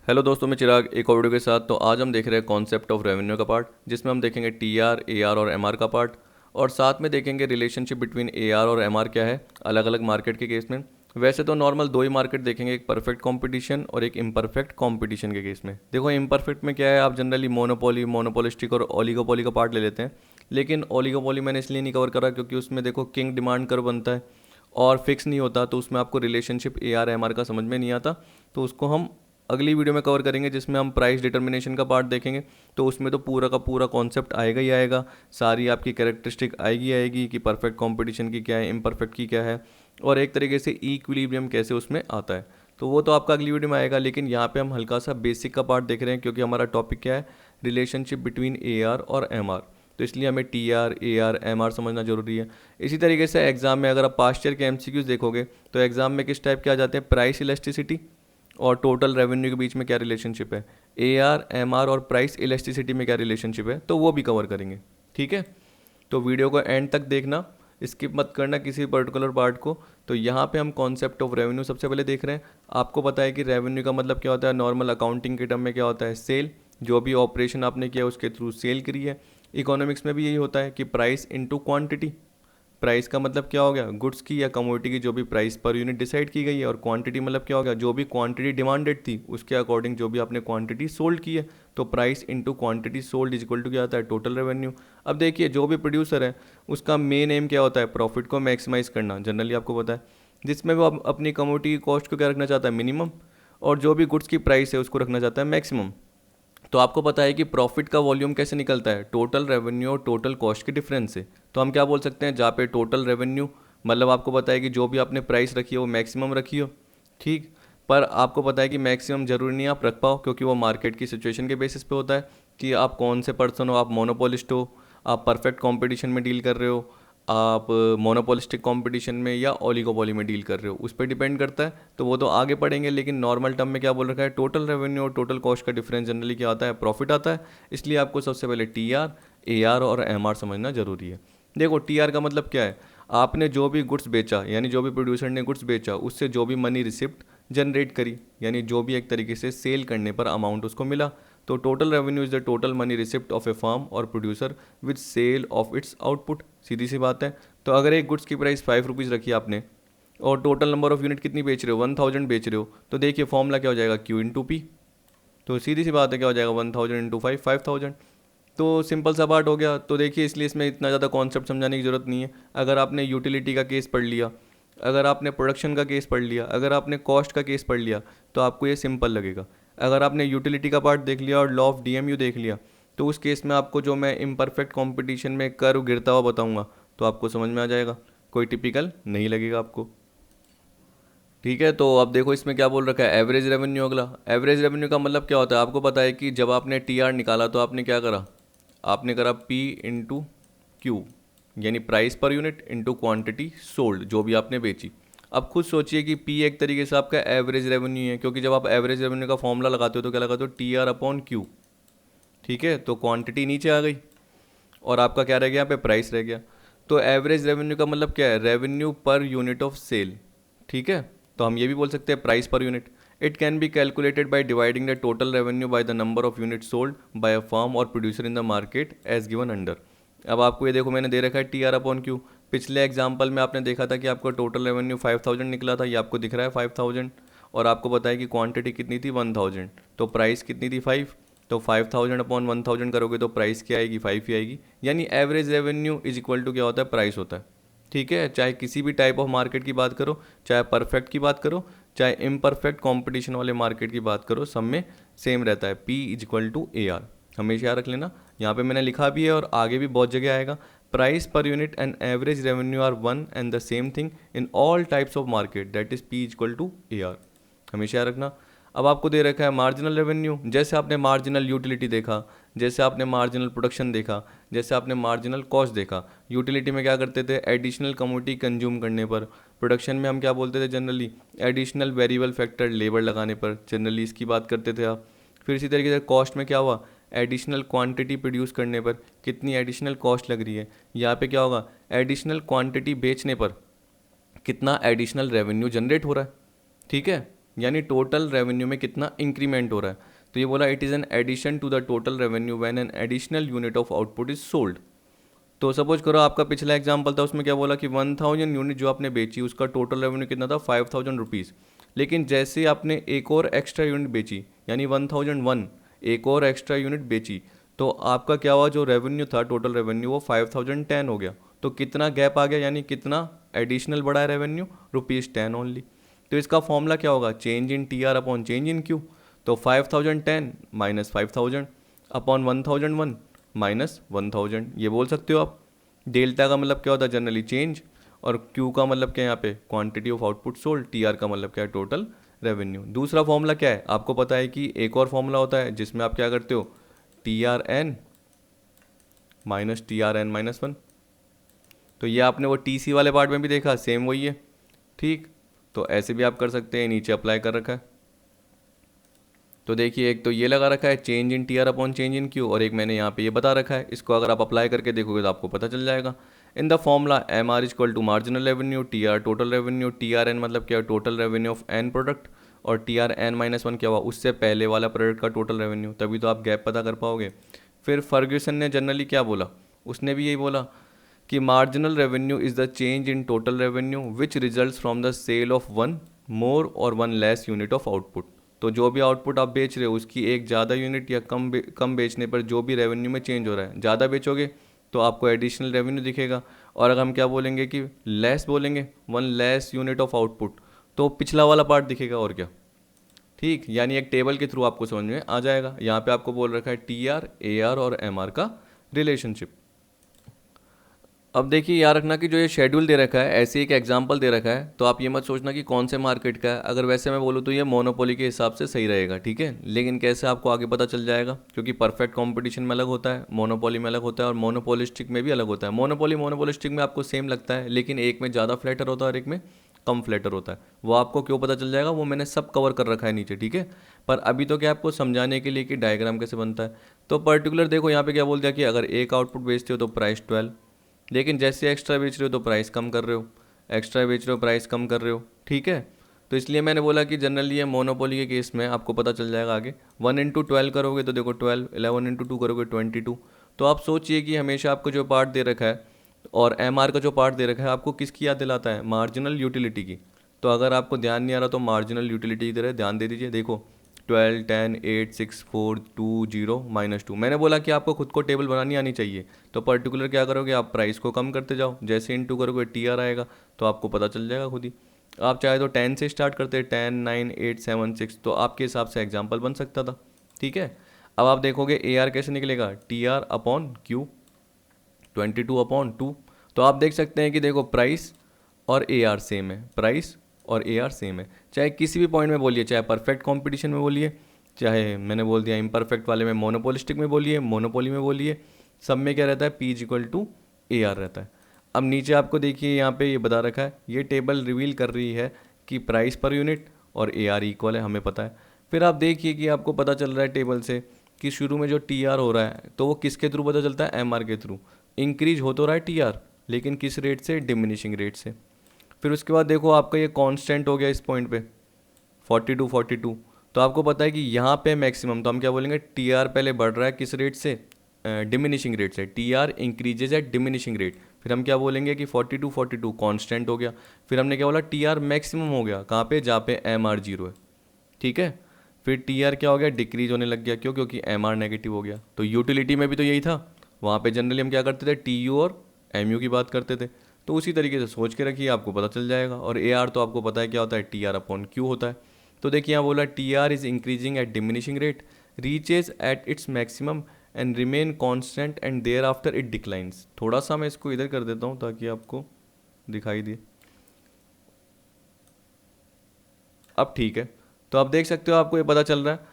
Hello दोस्तों, मैं चिराग एक और वीडियो के साथ। तो आज हम देख रहे हैं कॉन्सेप्ट ऑफ रेवेन्यू का पार्ट, जिसमें हम देखेंगे टीआर, एआर और एमआर का पार्ट, और साथ में देखेंगे रिलेशनशिप बिटवीन एआर और एमआर क्या है अलग अलग मार्केट के केस में। वैसे तो नॉर्मल दो ही मार्केट देखेंगे, एक परफेक्ट कंपटीशन और एक इम्परफेक्ट कंपटीशन के केस में। देखो इम्परफेक्ट में क्या है, आप जनरली मोनोपोली, मोनोपोलिस्टिक और ओलिगोपोली का पार्ट ले लेते हैं। लेकिन ओलिगोपोली मैंने इसलिए नहीं कवर करा क्योंकि उसमें देखो किंग डिमांड कर्व बनता है और फिक्स नहीं होता, तो उसमें आपको relationship A R M R का समझ में नहीं आता। तो उसको हम अगली वीडियो में कवर करेंगे, जिसमें हम प्राइस डिटर्मिनेशन का पार्ट देखेंगे। तो उसमें तो पूरा का पूरा कॉन्सेप्ट आएगा ही आएगा, सारी आपकी कैरेक्टरिस्टिक आएगी आएगी कि परफेक्ट कंपटीशन की क्या है, इम्परफेक्ट की क्या है, और एक तरीके से इक्विलिब्रियम कैसे उसमें आता है। तो वो तो आपका अगली वीडियो में आएगा। लेकिन यहाँ पे हम हल्का सा बेसिक का पार्ट देख रहे हैं, क्योंकि हमारा टॉपिक क्या है, रिलेशनशिप बिटवीन ए आर और एम आर। तो इसलिए हमें T R, A R, M R समझना जरूरी है। इसी तरीके से एग्जाम में अगर आप पास्ट ईयर के एमसीक्यूज देखोगे तो एग्जाम में किस टाइप के आ जाते हैं, प्राइस इलास्टिसिटी और टोटल रेवेन्यू के बीच में क्या रिलेशनशिप है, ए आर, एम आर और प्राइस इलास्टिसिटी में क्या रिलेशनशिप है, तो वो भी कवर करेंगे। ठीक है, तो वीडियो को एंड तक देखना, स्किप मत करना किसी पर्टिकुलर पार्ट को। तो यहाँ पे हम कॉन्सेप्ट ऑफ रेवेन्यू सबसे पहले देख रहे हैं। आपको पता है कि रेवेन्यू का मतलब क्या होता है, नॉर्मल अकाउंटिंग के टर्म में क्या होता है, सेल। जो भी ऑपरेशन आपने किया उसके थ्रू सेल करी है। इकोनॉमिक्स में भी यही होता है कि प्राइस इनटू क्वांटिटी। प्राइस का मतलब क्या हो गया, गुड्स की या कमोडिटी की जो भी प्राइस पर यूनिट डिसाइड की गई है, और क्वांटिटी मतलब क्या हो गया, जो भी क्वांटिटी डिमांडेड थी उसके अकॉर्डिंग जो भी आपने क्वांटिटी सोल्ड की है। तो price into quantity sold is equal to क्या आता है, टोटल रेवेन्यू। अब देखिए जो भी प्रोड्यूसर है उसका मेन एम क्या होता है, प्रॉफिट को मैक्सिमाइज करना, जनरली आपको पता है, जिसमें वो अपनी कमोडिटी की कॉस्ट को क्या रखना चाहता है, मिनिमम, और जो भी गुड्स की प्राइस है उसको रखना चाहता है मैक्सिमम। तो आपको पता है कि प्रॉफिट का वॉल्यूम कैसे निकलता है, टोटल रेवेन्यू और टोटल कॉस्ट के डिफरेंस से। तो हम क्या बोल सकते हैं, जहाँ पे टोटल रेवेन्यू मतलब आपको पता है कि जो भी आपने प्राइस रखी है वो मैक्सिमम रखी हो, ठीक। पर आपको पता है कि मैक्सिमम जरूरी नहीं आप रख पाओ, क्योंकि वो मार्केट की सिचुएशन के बेसिस पे होता है कि आप कौन से पर्सन हो, आप मोनोपोलिस्ट हो, आप परफेक्ट कॉम्पिटिशन में डील कर रहे हो, आप मोनोपोलिस्टिक कंपटीशन में या ओलिगोपोली में डील कर रहे हो, उस पर डिपेंड करता है। तो वो तो आगे पढ़ेंगे। लेकिन नॉर्मल टर्म में क्या बोल रखा है, टोटल रेवेन्यू और टोटल कॉस्ट का डिफरेंस जनरली क्या आता है, प्रॉफिट आता है। इसलिए आपको सबसे पहले टी आर, ए आर और एम आर समझना जरूरी है। देखो टी आर का मतलब क्या है, आपने जो भी गुड्स बेचा, यानी जो भी प्रोड्यूसर ने गुड्स बेचा उससे जो भी मनी रिसिप्ट जनरेट करी, यानी जो भी एक तरीके से सेल करने पर अमाउंट उसको मिला। तो total revenue is the total money receipt of a firm और producer with sale of its output. सीधी सी बात है। तो अगर एक गुड्स की प्राइस 5 रुपीज़ रखी आपने और टोटल नंबर ऑफ यूनिट कितनी बेच रहे हो, 1000 बेच रहे हो, तो देखिए फॉर्मूला क्या हो जाएगा, क्यू इंटू पी। तो सीधी सी बात है, क्या हो जाएगा, 1000 इंटू 5000। तो सिंपल सा पार्ट हो गया। तो देखिए इसलिए इसमें इतना ज़्यादा कॉन्सेप्ट समझाने की ज़रूरत नहीं है। अगर आपने यूटिलिटी का केस पढ़ लिया, अगर आपने प्रोडक्शन का केस पढ़ लिया, अगर आपने कॉस्ट का केस पढ़ लिया, तो आपको ये सिंपल लगेगा। अगर आपने यूटिलिटी का पार्ट देख लिया और लॉ ऑफ डीएमयू देख लिया, तो उस केस में आपको जो मैं इम्परफेक्ट कंपटीशन में कर्व गिरता हुआ बताऊंगा तो आपको समझ में आ जाएगा, कोई टिपिकल नहीं लगेगा आपको। ठीक है, तो अब देखो इसमें क्या बोल रखा है, एवरेज रेवेन्यू। अगला एवरेज रेवेन्यू का मतलब क्या होता है, आपको पता है कि जब आपने टी आर निकाला तो आपने क्या करा, आपने करा पी इंटू क्यू, यानी price per unit into quantity sold, जो भी आपने बेची। अब खुद सोचिए कि पी एक तरीके से आपका एवरेज रेवेन्यू है, क्योंकि जब आप एवरेज रेवेन्यू का फॉर्मूला लगाते हो तो क्या लगाते हो, टी आर अपॉन क्यू। ठीक है, तो क्वांटिटी नीचे आ गई और आपका क्या रह गया, यहाँ पे प्राइस रह गया। तो एवरेज रेवेन्यू का मतलब क्या है, revenue per unit of cell. ठीक है, तो हम ये भी बोल सकते हैं प्राइस पर unit. It can be calculated by dividing the total revenue by the number of unit sold by a firm और producer in the market as given under. अब आपको ये देखो मैंने दे रखा है टी आर अपॉन क्यू। पिछले एग्जाम्पल में आपने देखा था कि आपको टोटल रेवेन्यू 5000 निकला था, ये आपको दिख रहा है 5000, और आपको पता है कि क्वांटिटी कितनी थी 1000, तो प्राइस कितनी थी 5। तो 5000 अपॉन 1000 करोगे तो प्राइस क्या आएगी, 5 ही आएगी। यानी average revenue is equal to क्या होता है, प्राइस होता है। ठीक है, चाहे किसी भी टाइप ऑफ मार्केट की बात करो, चाहे परफेक्ट की बात करो, चाहे इम्परफेक्ट कंपटीशन वाले मार्केट की बात करो, सब में सेम रहता है, P is equal to A R. हमेशा याद रख लेना, यहाँ पे मैंने लिखा भी है और आगे भी बहुत जगह आएगा। प्राइस पर unit and average revenue are one and the same thing in all types of market, that is P is equal to A R. हमेशा याद रखना। अब आपको दे रखा है मार्जिनल रेवेन्यू, जैसे आपने मार्जिनल यूटिलिटी देखा, जैसे आपने मार्जिनल प्रोडक्शन देखा, जैसे आपने मार्जिनल कॉस्ट देखा। यूटिलिटी में क्या करते थे, एडिशनल कमोडिटी कंज्यूम करने पर। प्रोडक्शन में हम क्या बोलते थे generally, additional variable factor labour लगाने पर, जनरली इसकी बात करते थे आप। फिर इसी तरीके से कॉस्ट में क्या हुआ, एडिशनल क्वांटिटी प्रोड्यूस करने पर कितनी एडिशनल कॉस्ट लग रही है। यहाँ पे क्या होगा, एडिशनल क्वांटिटी बेचने पर कितना एडिशनल रेवेन्यू जनरेट हो रहा है। ठीक है, यानी टोटल रेवेन्यू में कितना इंक्रीमेंट हो रहा है। तो ये बोला it is an addition to the total revenue when an additional unit of output is sold. तो सपोज करो आपका पिछला एग्जाम्पल था, उसमें क्या बोला कि 1000 यूनिट जो आपने बेची उसका टोटल रेवेन्यू कितना था 5000 रुपीज़। लेकिन जैसे ही आपने एक और एक्स्ट्रा यूनिट बेची यानी 1001 एक और एक्स्ट्रा यूनिट बेची, तो आपका क्या हुआ, जो रेवेन्यू था टोटल रेवेन्यू वो 5010 हो गया। तो कितना गैप आ गया, यानी कितना एडिशनल बढ़ा है रेवेन्यू, ₹10 ओनली। तो इसका फॉर्मूला क्या होगा, change in T R upon change in Q. तो 5010 माइनस 5000 अपॉन 1001 माइनस 1000, ये बोल सकते हो आप। डेल्टा का मतलब क्या होता है, जनरली चेंज, और क्यू का मतलब क्या है यहाँ पे, quantity of output sold. T R का मतलब क्या है, टोटल रेवेन्यू। दूसरा फॉर्मूला क्या है, आपको पता है कि एक और फॉर्मूला होता है जिसमें आप क्या करते हो, T R N minus T R N minus 1। तो ये आपने वो टी सी वाले पार्ट में भी देखा, सेम वही है, ठीक। तो ऐसे भी आप कर सकते हैं, नीचे अप्लाई कर रखा है। तो देखिए एक तो ये लगा रखा है change in T R upon change in Q, और एक मैंने यहाँ पे ये बता रखा है। इसको अगर आप अप्लाई करके देखोगे तो आपको पता चल जाएगा। In the formula M R equal to marginal revenue, T R total revenue, T R N मतलब क्या है, total revenue of N product, और टी आर एन माइनस 1 क्या हुआ, उससे पहले वाला प्रोडक्ट का टोटल रेवेन्यू। तभी तो आप गैप पता कर पाओगे। फिर फर्ग्यूसन ने जनरली क्या बोला, उसने भी यही बोला कि marginal revenue is the change in total revenue which results from the sale of one more और one less unit of output. तो जो भी आउटपुट आप बेच रहे हो उसकी एक ज़्यादा यूनिट या कम बेचने पर जो भी रेवेन्यू में चेंज हो रहा है, ज़्यादा बेचोगे तो आपको एडिशनल रेवेन्यू दिखेगा, और अगर हम क्या बोलेंगे कि लेस बोलेंगे, one less unit of output, तो पिछला वाला पार्ट दिखेगा, और क्या, ठीक। यानी एक टेबल के थ्रू आपको समझ में आ जाएगा। यहाँ पे आपको बोल रखा है टी आर, ए आर और एम आर का रिलेशनशिप। अब देखिए याद रखना कि जो ये शेड्यूल दे रखा है, ऐसे एक एग्जांपल दे रखा है, तो आप ये मत सोचना कि कौन से मार्केट का है। अगर वैसे मैं बोलूँ तो ये मोनोपोली के हिसाब से सही रहेगा, ठीक है। लेकिन कैसे आपको आगे पता चल जाएगा, क्योंकि परफेक्ट कंपटीशन में अलग होता है, मोनोपोली में अलग होता है, और मोनोपोलिस्टिक में भी अलग होता है। मोनोपोलिस्टिक में आपको सेम लगता है, लेकिन एक में ज़्यादा फ्लैटर होता है और एक में कम फ्लैटर होता है। वो आपको क्यों पता चल जाएगा, वो मैंने सब कवर कर रखा है नीचे, ठीक है। पर अभी तो क्या आपको समझाने के लिए कि डायग्राम कैसे बनता है। तो पर्टिकुलर देखो यहाँ पे क्या बोल दिया कि अगर एक आउटपुट बेचते हो तो प्राइस 12, लेकिन जैसे एक्स्ट्रा बेच रहे हो तो प्राइस कम कर रहे हो, एक्स्ट्रा बेच रहे हो प्राइस कम कर रहे हो, ठीक है। तो इसलिए मैंने बोला कि जनरली ये मोनोपोली के केस में आपको पता चल जाएगा आगे। 1 इंटू 12 करोगे तो देखो 12, 11 इंटू 2 करोगे 22। तो आप सोचिए कि हमेशा आपको जो पार्ट दे रखा है और एम आर का जो पार्ट दे रखा है आपको किसकी याद दिलाता है, मार्जिनल यूटिलिटी की। तो अगर आपको ध्यान नहीं आ रहा तो मार्जिनल यूटिलिटी की तरह ध्यान दे दीजिए। देखो 12, 10, 8, 6, 4, 2, 0, -2। मैंने बोला कि आपको खुद को टेबल बनानी आनी चाहिए। तो पर्टिकुलर क्या करोगे, आप प्राइस को कम करते जाओ, जैसे इंटू करोगे टी आर आएगा, तो आपको पता चल जाएगा खुद ही। आप चाहे तो 10 से स्टार्ट करते, 10, 9, 8, 7, 6, तो आपके हिसाब से एग्जाम्पल बन सकता था, ठीक है। अब आप देखोगे ए आर कैसे निकलेगा, टी आर अपॉन क्यू, 22/2। तो आप देख सकते हैं कि देखो प्राइस और ए आर सेम है, प्राइस और ए आर सेम है। चाहे किसी भी पॉइंट में बोलिए, चाहे परफेक्ट कंपटीशन में बोलिए, चाहे मैंने बोल दिया इम्परफेक्ट वाले में, मोनोपोलिस्टिक में बोलिए, मोनोपोली में बोलिए, सब में क्या रहता है, P equal to A R रहता है। अब नीचे आपको देखिए यहाँ पे ये बता रखा है, ये टेबल रिवील कर रही है कि प्राइस पर यूनिट और ए आर इक्वल है, हमें पता है। फिर आप देखिए कि आपको पता चल रहा है टेबल से कि शुरू में जो टी आर हो रहा है तो वो किसके थ्रू पता चलता है, एम आर के थ्रू। इंक्रीज हो तो रहा है टी आर, लेकिन किस रेट से, डिमिनिशिंग रेट से। फिर उसके बाद देखो आपका ये कांस्टेंट हो गया इस पॉइंट पे 42। तो आपको पता है कि यहाँ पे मैक्सिमम, तो हम क्या बोलेंगे, टी आर पहले बढ़ रहा है किस रेट से, डिमिनिशिंग रेट से। T R increases at diminishing rate. फिर हम क्या बोलेंगे कि 42 कांस्टेंट हो गया। फिर हमने क्या बोला, टी आर मैक्सिमम हो गया कहाँ पे, जहाँ पे एम आर 0 है, ठीक है। फिर टी आर क्या हो गया, डिक्रीज होने लग गया, क्यों, क्योंकि एम आर नेगेटिव हो गया। तो यूटिलिटी में भी तो यही था, वहाँ पे जनरली हम क्या करते थे, टी यू और एम यू की बात करते थे। तो उसी तरीके से सोच के रखिए, आपको पता चल जाएगा। और ए आर तो आपको पता है क्या होता है, टी आर अपॉन क्यू होता है। तो देखिए यहाँ बोला T R is increasing at diminishing rate, reaches at its maximum and remain constant and thereafter it declines. थोड़ा सा मैं इसको इधर कर देता हूँ ताकि आपको दिखाई दे। अब ठीक है, तो आप देख सकते हो, आपको ये पता चल रहा है।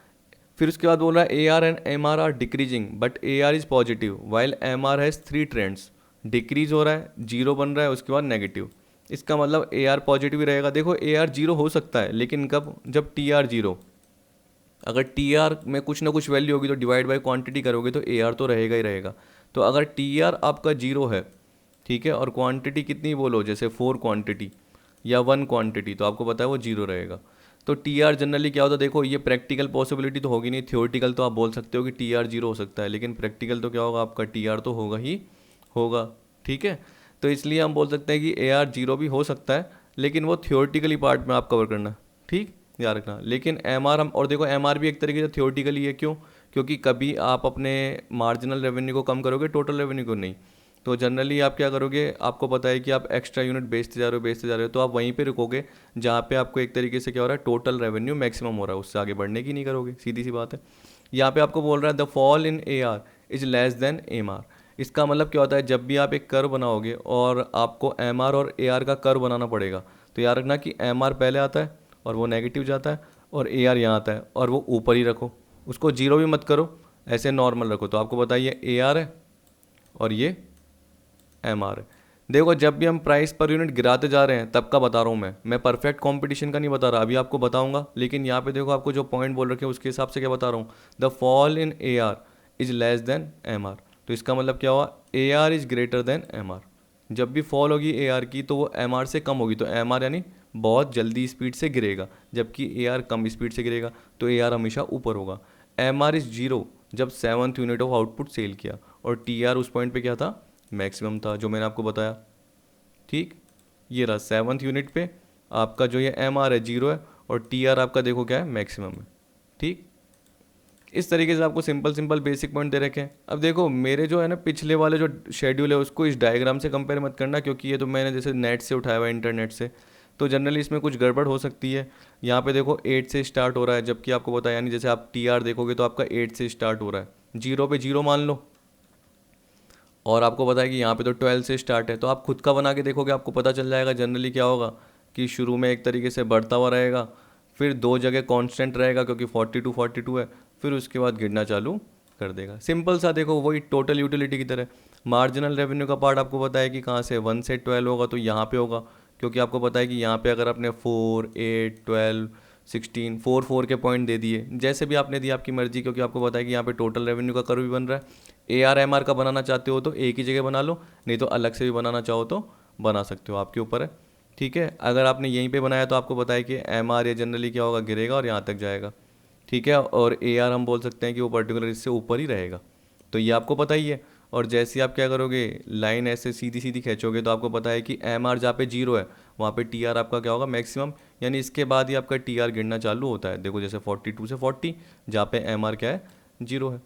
फिर उसके बाद बोल रहा है A R and M R are decreasing but A R is positive while M R has 3 trends. Decrease हो रहा है, 0 बन रहा है, उसके बाद नेगेटिव। इसका मतलब ए आर पॉजिटिव ही रहेगा। देखो ए आर 0 हो सकता है, लेकिन कब, जब टी आर 0। अगर टी आर में कुछ ना कुछ वैल्यू होगी तो डिवाइड बाई क्वांटिटी करोगे तो ए आर तो रहेगा ही रहेगा। तो अगर टी आर आपका 0 है, ठीक है, और क्वांटिटी कितनी बोलो, जैसे 4 क्वांटिटी या 1 क्वांटिटी, तो आपको पता है वो 0 रहेगा। तो टी आर जनरली क्या होता है, देखो ये प्रैक्टिकल पॉसिबिलिटी तो होगी नहीं, थियोरटिकल तो आप बोल सकते हो कि टी आर जीरो हो सकता है, लेकिन प्रैक्टिकल तो क्या होगा आपका टी आर तो होगा ही होगा। ठीक है, तो इसलिए हम बोल सकते हैं कि ए आर जीरो भी हो सकता है, लेकिन वो थियोरटिकली पार्ट में आप कवर करना, ठीक याद रखना। लेकिन एम आर हम, और देखो एम आर भी एक तरीके से थियोरटिकली है, क्यों? क्योंकि कभी आप अपने मार्जिनल रेवेन्यू को कम करोगे, टोटल रेवेन्यू को नहीं। तो जनरली आप क्या करोगे, आपको पता है कि आप एक्स्ट्रा यूनिट बेचते जा रहे हो, तो आप वहीं पे रुकोगे जहाँ पे आपको एक तरीके से क्या हो रहा है, टोटल रेवेन्यू मैक्सिमम हो रहा है, उससे आगे बढ़ने की नहीं करोगे, सीधी सी बात है। यहाँ पे आपको बोल रहा है the fall in A R is less than M R. इसका मतलब क्या होता है, जब भी आप एक कर्व बनाओगे और आपको एम आर और ए आर का कर्व बनाना पड़ेगा, तो याद रखना कि एम आर पहले आता है और वो नेगेटिव जाता है, और ए आर यहाँ आता है और वो ऊपर ही रखो, उसको जीरो भी मत करो, ऐसे नॉर्मल रखो। तो आपको बताइए ए आर है और ये एम आर है। देखो जब भी हम प्राइस पर यूनिट गिराते जा रहे हैं तब का बता रहा हूँ मैं परफेक्ट कंपटीशन का नहीं बता रहा, अभी आपको बताऊंगा। लेकिन यहाँ पे देखो आपको जो पॉइंट बोल रखे हैं उसके हिसाब से क्या बता रहा हूँ, the fall in A R is less than M R. तो इसका मतलब क्या हुआ, A R is greater than M R. जब भी फॉल होगी ए आर की तो वो एम आर से कम होगी, तो एम आर यानी बहुत जल्दी स्पीड से गिरेगा, जबकि ए आर कम स्पीड से गिरेगा, तो ए आर हमेशा ऊपर होगा। एम आर इज जीरो जब 7th unit of output cell किया, और टी आर उस पॉइंट पे क्या था, मैक्सिमम था, जो मैंने आपको बताया। ठीक, ये रहा 7th यूनिट पे आपका जो ये एम आर है जीरो है, और टी आर आपका देखो क्या है, मैक्सिमम है। ठीक, इस तरीके से आपको सिंपल सिंपल बेसिक पॉइंट दे रखे हैं। अब देखो मेरे जो है ना पिछले वाले जो शेड्यूल है उसको इस डायग्राम से कंपेयर मत करना, क्योंकि ये तो मैंने जैसे नेट से उठाया हुआ है, इंटरनेट से, तो जनरली इसमें कुछ गड़बड़ हो सकती है। यहाँ पे देखो 8 से स्टार्ट हो रहा है, जबकि आपको पता है, यानी जैसे आप टी आर देखोगे तो आपका 8 से स्टार्ट हो रहा है, जीरो पे जीरो मान लो, और आपको पता है कि यहाँ पे तो 12 से स्टार्ट है। तो आप खुद का बना के देखोगे, आपको पता चल जाएगा जनरली क्या होगा कि शुरू में एक तरीके से बढ़ता हुआ रहेगा, फिर दो जगह कांस्टेंट रहेगा क्योंकि 42 है, फिर उसके बाद गिरना चालू कर देगा। सिंपल सा देखो वही टोटल यूटिलिटी की तरह। मार्जिनल रेवेन्यू का पार्ट आपको पता है कि कहाँ से 1 से 12 होगा, तो यहाँ पे होगा, क्योंकि आपको पता है कि यहाँ पे अगर आपने 4, 8, 12, 16, 4 के पॉइंट दे दिए, जैसे भी आपने दिया आपकी मर्जी, क्योंकि आपको पता है कि यहाँ पे टोटल रेवेन्यू का कर्व भी बन रहा है। ए आर एम आर का बनाना चाहते हो तो एक ही जगह बना लो, नहीं तो अलग से भी बनाना चाहो तो बना सकते हो, आपके ऊपर है। ठीक है, अगर आपने यहीं पे बनाया तो आपको पता है कि एम आर ये जनरली क्या होगा, गिरेगा और यहाँ तक जाएगा। ठीक है, और ए आर हम बोल सकते हैं कि वो पर्टिकुलर इससे ऊपर ही रहेगा, तो ये आपको पता ही है। और जैसे ही आप क्या करोगे, लाइन ऐसे सीधी सीधी खींचोगे, तो आपको पता है कि एम आर जहाँ पे जीरो है वहाँ पे टी आर आपका क्या होगा, मैक्सिमम, यानी इसके बाद ही आपका टी आर गिरना चालू होता है। देखो जैसे 42 से 40, जहाँ पे एम आर क्या है, जीरो है।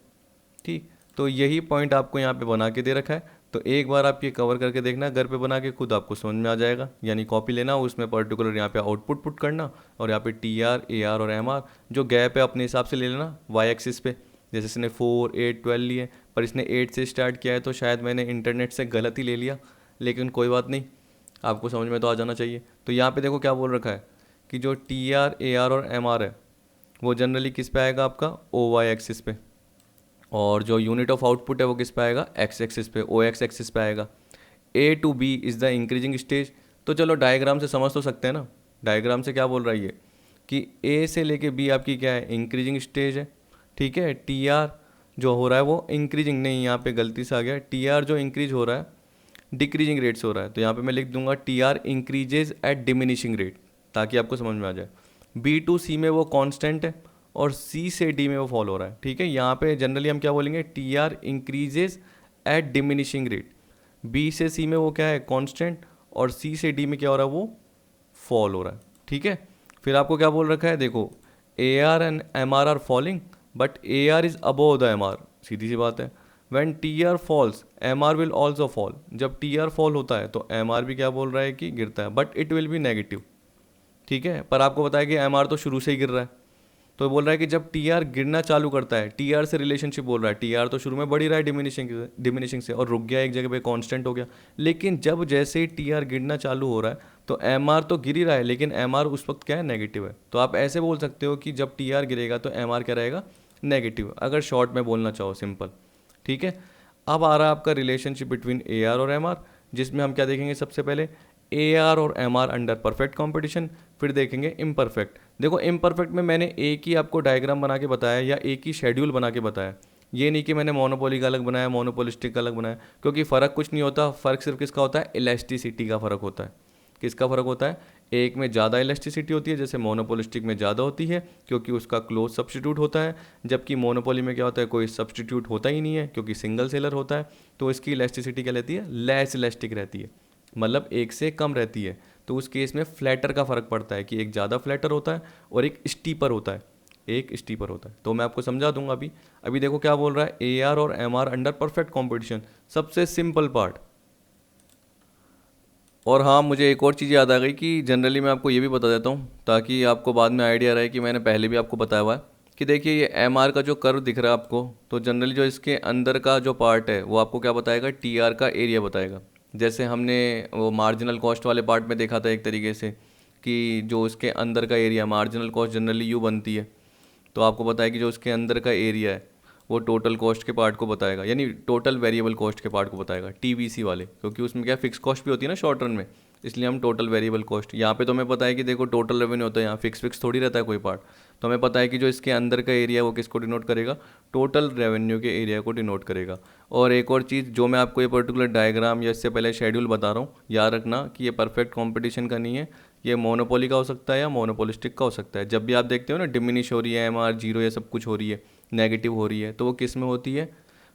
ठीक, तो यही पॉइंट आपको यहाँ पे बना के दे रखा है, तो एक बार आप ये कवर करके देखना, घर पे बना के खुद आपको समझ में आ जाएगा। यानी कॉपी लेना, उसमें पर्टिकुलर यहाँ पे आउटपुट पुट करना, और यहाँ पे टी आर, ए आर और एम आर जो गैप है अपने हिसाब से ले लेना वाई एक्सिस पे। जैसे इसने 4, 8, 12 लिए, पर इसने 8 से स्टार्ट किया है, तो शायद मैंने इंटरनेट से गलत ही ले लिया, लेकिन कोई बात नहीं, आपको समझ में तो आ जाना चाहिए। तो यहाँ पे देखो क्या बोल रखा है कि जो टी आर, ए आर और एम आर है वो जनरली किस पे आएगा, आपका ओ वाई एक्सिस पे, और जो यूनिट ऑफ आउटपुट है वो किस पे आएगा, एक्स एक्सिस पे, ओ एक्स एक्सिस पे आएगा। A to B is the increasing stage. तो चलो डायग्राम से समझ तो सकते हैं ना, डायग्राम से क्या बोल रहा है ये कि ए से लेके बी आपकी क्या है, इंक्रीजिंग स्टेज है। ठीक है, टी आर जो हो रहा है वो इंक्रीजिंग नहीं, यहाँ पे गलती से आ गया, टी आर जो इंक्रीज हो रहा है डिक्रीजिंग रेट से हो रहा है, तो यहाँ पे मैं लिख दूंगा T R increases at diminishing rate, ताकि आपको समझ में आ जाए। बी टू सी में वो कांस्टेंट है, और सी से डी में वो फॉल हो रहा है। ठीक है, यहाँ पे जनरली हम क्या बोलेंगे, T R increases at diminishing rate. B से सी में वो क्या है, कांस्टेंट, और सी से डी में क्या हो रहा है, वो फॉल हो रहा है। ठीक है, फिर आपको क्या बोल रखा है, देखो A R and M R falling, but A R is above the M R, सीधी सी बात है। When T R falls M R will also fall. जब टी आर फॉल होता है तो एम आर भी क्या बोल रहा है कि गिरता है, but it will be negative. ठीक है, पर आपको बताया कि एम आर तो शुरू से ही गिर रहा है, तो बोल रहा है कि जब टी आर गिरना चालू करता है, टी आर से रिलेशनशिप बोल रहा है, टी आर तो शुरू में बढ़ ही रहा है डिमिनिशिंग से और रुक गया एक जगह पे, कांस्टेंट हो गया। लेकिन जब जैसे ही टी आर गिरना चालू हो रहा है तो एम आर तो गिर ही रहा है, लेकिन एम आर उस वक्त क्या है, नेगेटिव है। तो आप ऐसे बोल सकते हो कि जब टी आर गिरेगा तो एम आर क्या रहेगा, नेगेटिव, अगर शॉर्ट में बोलना चाहो, सिंपल। ठीक है, अब आ रहा है आपका रिलेशनशिप बिटवीन ए आर और एम आर, जिसमें हम क्या देखेंगे, सबसे पहले ए आर और M R under perfect competition, फिर देखेंगे इम्परफेक्ट। देखो इम्परफेक्ट में मैंने एक ही आपको डायग्राम बना के बताया या एक ही शेड्यूल बना के बताया, ये नहीं कि मैंने मोनोपोली का अलग बनाया, मोनोपोलिस्टिक का अलग बनाया, क्योंकि फ़र्क कुछ नहीं होता, फ़र्क सिर्फ किसका होता है, इलास्टिसिटी का फ़र्क होता है। किसका फ़र्क होता है, एक में ज़्यादा इलास्टिसिटी होती है, जैसे मोनोपोलिस्टिक में ज़्यादा होती है क्योंकि उसका क्लोज सब्स्टिट्यूट होता है, जबकि मोनोपोली में क्या होता है, कोई सब्स्टिट्यूट होता ही नहीं है क्योंकि सिंगल सेलर होता है, तो इसकी इलास्टिसिटी क्या रहती है, लेस इलास्टिक रहती है, मतलब एक से कम रहती है। तो उस केस में फ्लैटर का फ़र्क पड़ता है कि एक ज़्यादा फ्लैटर होता है और एक स्टीपर होता है, एक स्टीपर होता है। तो मैं आपको समझा दूंगा अभी। अभी देखो क्या बोल रहा है, ए आर और M R under perfect competition, सबसे सिंपल पार्ट। और हाँ, मुझे एक और चीज़ याद आ गई कि जनरली मैं आपको ये भी बता देता हूँ ताकि आपको बाद में आइडिया रहे कि मैंने पहले भी आपको बताया हुआ है कि देखिए ये एम आर का जो कर्व दिख रहा है आपको, तो जनरली जो इसके अंदर का जो पार्ट है वो आपको क्या बताएगा, टी आर का एरिया बताएगा। जैसे हमने वो मार्जिनल कॉस्ट वाले पार्ट में देखा था एक तरीके से कि जो इसके अंदर का area, marginal cost generally you बनती है, तो आपको पता है कि जो उसके अंदर का एरिया है वो टोटल कॉस्ट के पार्ट को बताएगा, यानी टोटल वेरिएबल कॉस्ट के पार्ट को बताएगा, टीवीसी वाले, क्योंकि उसमें क्या फिक्स कॉस्ट भी होती है ना शॉर्ट रन में, इसलिए हम टोटल वेरिएबल कॉस्ट। यहाँ पे तो हमें पता है कि देखो टोटल रेवेन्यू होता है, यहाँ फिक्स थोड़ी रहता है कोई पार्ट, तो हमें पता है कि जो इसके अंदर का एरिया है वो किसको डिनोट करेगा, टोटल रेवेन्यू के एरिया को डिनोट करेगा। और एक और चीज़ जो मैं आपको ये पर्टिकुलर डायग्राम या इससे पहले शेड्यूल बता रहा हूँ, याद रखना कि ये परफेक्ट कॉम्पिटिशन का नहीं है, ये मोनोपोली का हो सकता है या मोनोपोलिस्टिक का हो सकता है। जब भी आप देखते हो ना डिमिनिश हो रही है, एम आर जीरो या सब कुछ हो रही है, नेगेटिव हो रही है, तो वो किस में होती है,